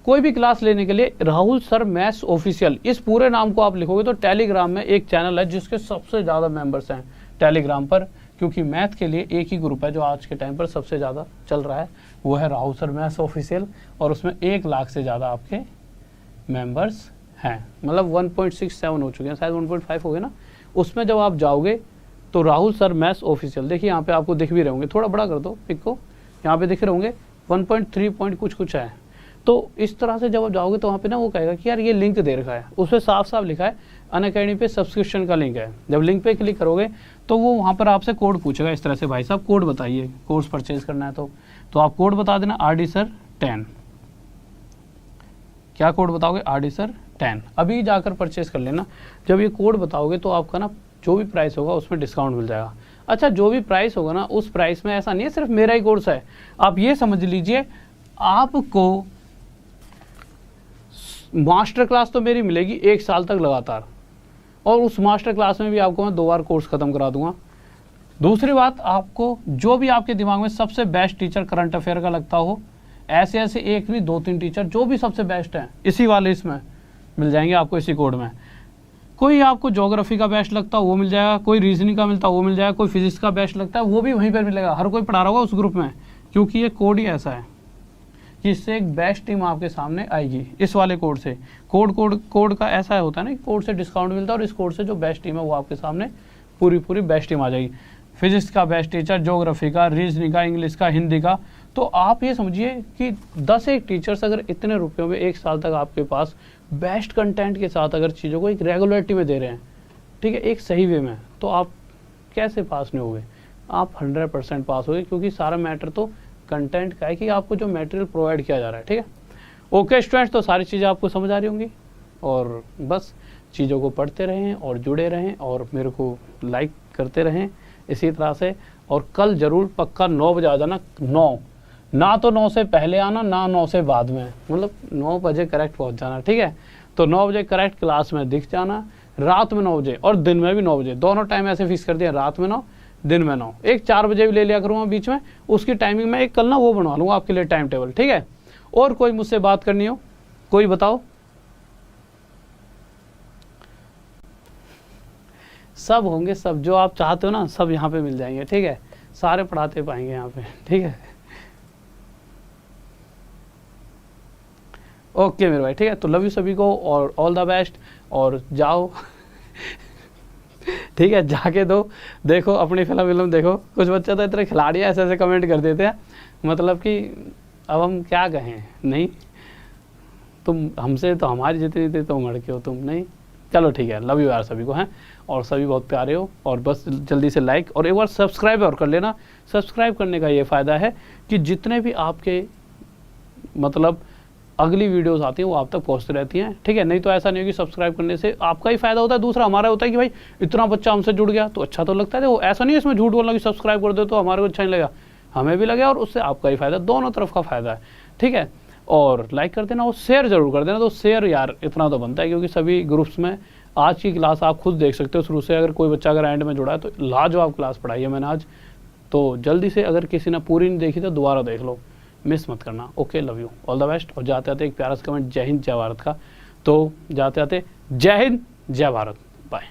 कोई भी क्लास लेने के लिए राहुल सर मैथ्स ऑफिशियल इस पूरे नाम को आप लिखोगे तो टेलीग्राम में एक चैनल है जिसके सबसे ज़्यादा मेंबर्स हैं टेलीग्राम पर, क्योंकि मैथ के लिए एक ही ग्रुप है जो आज के टाइम पर सबसे ज़्यादा चल रहा है, वो है राहुल सर मैथ्स ऑफिशियल। और उसमें 1 लाख से ज़्यादा आपके मेंबर्स हैं, मतलब 1.67 हो चुके हैं, शायद 1.5 हो गए ना। उसमें जब आप जाओगे तो राहुल सर मैथ्स ऑफिशियल, देखिए यहाँ पे आपको दिख भी रहे होंगे, थोड़ा बड़ा कर दो पिक को, यहाँ पे दिख रहे होंगे 1.3 कुछ है। तो इस तरह से जब आप जाओगे तो वहाँ पे ना वो कहेगा कि यार ये लिंक दे रखा है, उसमें साफ साफ लिखा है अनअकैडमी पे सब्सक्रिप्शन का लिंक है। जब लिंक पे क्लिक करोगे तो वो वहाँ पर आपसे कोड पूछेगा इस तरह से, भाई साहब कोड बताइए, कोर्स परचेज करना है तो आप कोड बता देना RD सर 10। क्या कोड बताओगे? RD sir 10। अभी जाकर परचेज कर लेना। जब ये कोड बताओगे तो आपका ना जो भी प्राइस होगा उसमें डिस्काउंट मिल जाएगा। अच्छा जो भी प्राइस होगा ना उस प्राइस में ऐसा नहीं है सिर्फ मेरा ही कोर्स है, आप ये समझ लीजिए आपको मास्टर क्लास तो मेरी मिलेगी 1 साल तक लगातार, और उस मास्टर क्लास में भी आपको मैं 2 बार कोर्स खत्म करा दूंगा। दूसरी बात, आपको जो भी आपके दिमाग में सबसे बेस्ट टीचर करंट अफेयर का लगता हो, ऐसे ऐसे 1 नहीं 2-3 टीचर जो भी सबसे बेस्ट हैं इसी वाले इसमें मिल जाएंगे आपको, इसी कोड में। कोई आपको ज्योग्राफी का बेस्ट लगता है वो मिल जाएगा, कोई रीजनिंग का मिलता है वो मिल जाएगा, कोई फिजिक्स का बेस्ट लगता है वो भी वहीं पर मिलेगा। हर कोई पढ़ा रहा होगा उस ग्रुप में, क्योंकि ये कोड ही ऐसा है कि इससे एक बेस्ट टीम आपके सामने आएगी इस वाले कोड से। कोड का ऐसा होता है ना कि कोड से डिस्काउंट मिलता है, और इस कोड से जो बेस्ट टीम है वो आपके सामने पूरी बेस्ट टीम आ जाएगी। फिजिक्स का बेस्ट टीचर, ज्योग्राफी का, रीजनिंग का, इंग्लिश का, हिंदी का। तो आप ये समझिए कि 10 एक टीचर्स अगर इतने रुपयों में 1 साल तक आपके पास बेस्ट कंटेंट के साथ अगर चीज़ों को एक रेगुलरिटी में दे रहे हैं, ठीक है, एक सही वे में, तो आप कैसे पास नहीं होगे? आप 100% पास होगे, क्योंकि सारा मैटर तो कंटेंट का है कि आपको जो मटेरियल प्रोवाइड किया जा रहा है, ठीक है। ओके स्टूडेंट्स, तो सारी चीज़ें आपको समझ आ रही होंगी, और बस चीज़ों को पढ़ते रहें और जुड़े रहें और मेरे को लाइक करते रहें इसी तरह से। और कल ज़रूर पक्का 9 बजे आ जाना। 9 ना तो 9 से पहले आना, ना 9 से बाद में, मतलब 9 बजे करेक्ट पहुंच जाना, ठीक है। तो 9 बजे करेक्ट क्लास में दिख जाना, रात में 9 बजे और दिन में भी 9 बजे, दोनों टाइम ऐसे फिक्स कर दिया, रात में 9 दिन में 9। एक 4 बजे भी ले लिया करूँगा बीच में, उसकी टाइमिंग में एक कल ना वो बनवा लूँगा आपके लिए टाइम टेबल, ठीक है। और कोई मुझसे बात करनी हो, कोई बताओ। सब होंगे, सब जो आप चाहते हो ना सब यहाँ पे मिल जाएंगे, ठीक है। सारे पढ़ाते पाएंगे यहाँ पे, ठीक है। ओके मेरे भाई, ठीक है। तो लव यू सभी को और ऑल द बेस्ट, और जाओ ठीक है, जाके दो देखो अपनी फिल्म देखो। कुछ बच्चे तो इतने खिलाड़ी ऐसे ऐसे कमेंट कर देते हैं, मतलब कि अब हम क्या कहें। नहीं, तुम हमसे तो हमारी जितनी थी तुम लड़के हो, तुम नहीं। चलो ठीक है, लव यू यार सभी को हैं, और सभी बहुत प्यारे हो, और बस जल्दी से लाइक और एक बार सब्सक्राइब और कर लेना। सब्सक्राइब करने का ये फ़ायदा है कि जितने भी आपके मतलब अगली वीडियोस आती हैं वो आप तक पहुंचती रहती हैं, ठीक है। नहीं तो ऐसा नहीं है कि सब्सक्राइब करने से आपका ही फायदा होता है, दूसरा हमारा होता है कि भाई इतना बच्चा हमसे जुड़ गया तो अच्छा तो लगता है। वो ऐसा नहीं है इसमें झूठ बोलना कि सब्सक्राइब कर दो तो हमारे को अच्छा नहीं लगा, हमें भी लगे और उससे आपका ही फायदा, दोनों तरफ का फायदा है, ठीक है। और लाइक कर देना और शेयर जरूर कर देना। तो शेयर यार इतना तो बनता है, क्योंकि सभी ग्रुप्स में आज की क्लास आप खुद देख सकते हो शुरू से। अगर कोई बच्चा अगर एंड में जुड़ा है तो लाजवाब क्लास पढ़ाई है मैंने आज। तो जल्दी से अगर किसी ने पूरी नहीं देखी तो दोबारा देख लो, मिस मत करना। Okay, love you, all the best. और जाते आते एक प्यारा सा कमेंट जय हिंद जय भारत का। तो जाते आते जय हिंद जय भारत, बाय।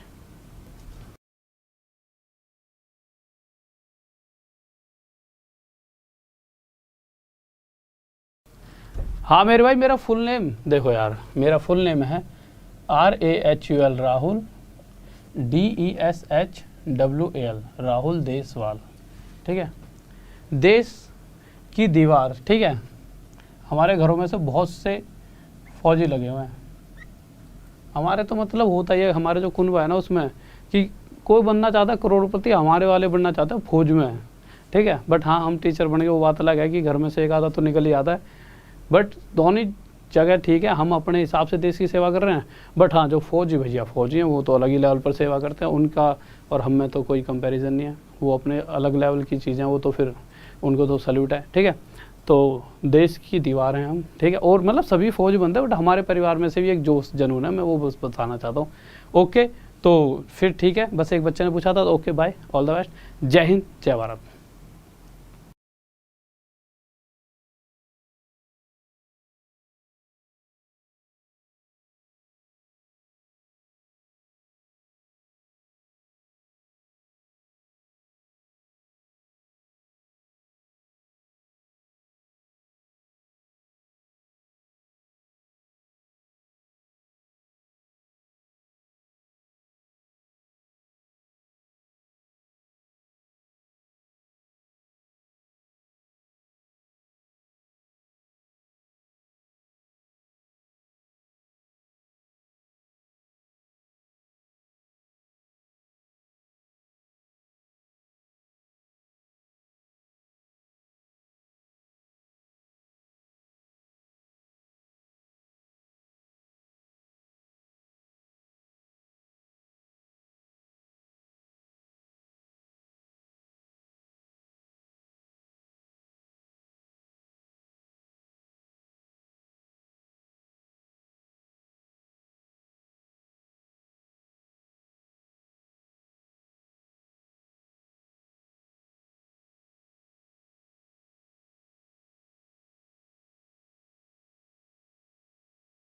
हाँ मेरे भाई, मेरा फुल नेम देखो यार, मेरा फुल नेम है RAHUL राहुल DESHWAL राहुल देसवाल, ठीक है। देश की दीवार, ठीक है। हमारे घरों में से बहुत से फौजी लगे हुए हैं। हमारे तो मतलब होता ही है, हमारे जो कुनबा है ना उसमें कि कोई बनना चाहता है करोड़पति, हमारे वाले बनना चाहते हैं फौज में, ठीक है। बट हाँ, हम टीचर बन गए, वो बात अलग है कि घर में से एक आधा तो निकल ही आता है। बट दोनों जगह ठीक है, हम अपने हिसाब से देश की सेवा कर रहे हैं। बट हाँ, जो फौजी भैया फौजी हैं वो तो अलग ही लेवल पर सेवा करते हैं, उनका और हम में तो कोई कंपैरिजन नहीं है। वो अपने अलग लेवल की चीज़ें, वो तो फिर उनको तो सल्यूट है, ठीक है। तो देश की दीवार हैं हम, ठीक है। और मतलब सभी फौज बनते हैं, बट हमारे परिवार में से भी एक जोश जनून है, मैं वो बस बताना चाहता हूँ। ओके, तो फिर ठीक है, बस एक बच्चे ने पूछा था, तो okay bye, all the best, जय हिंद जय भारत।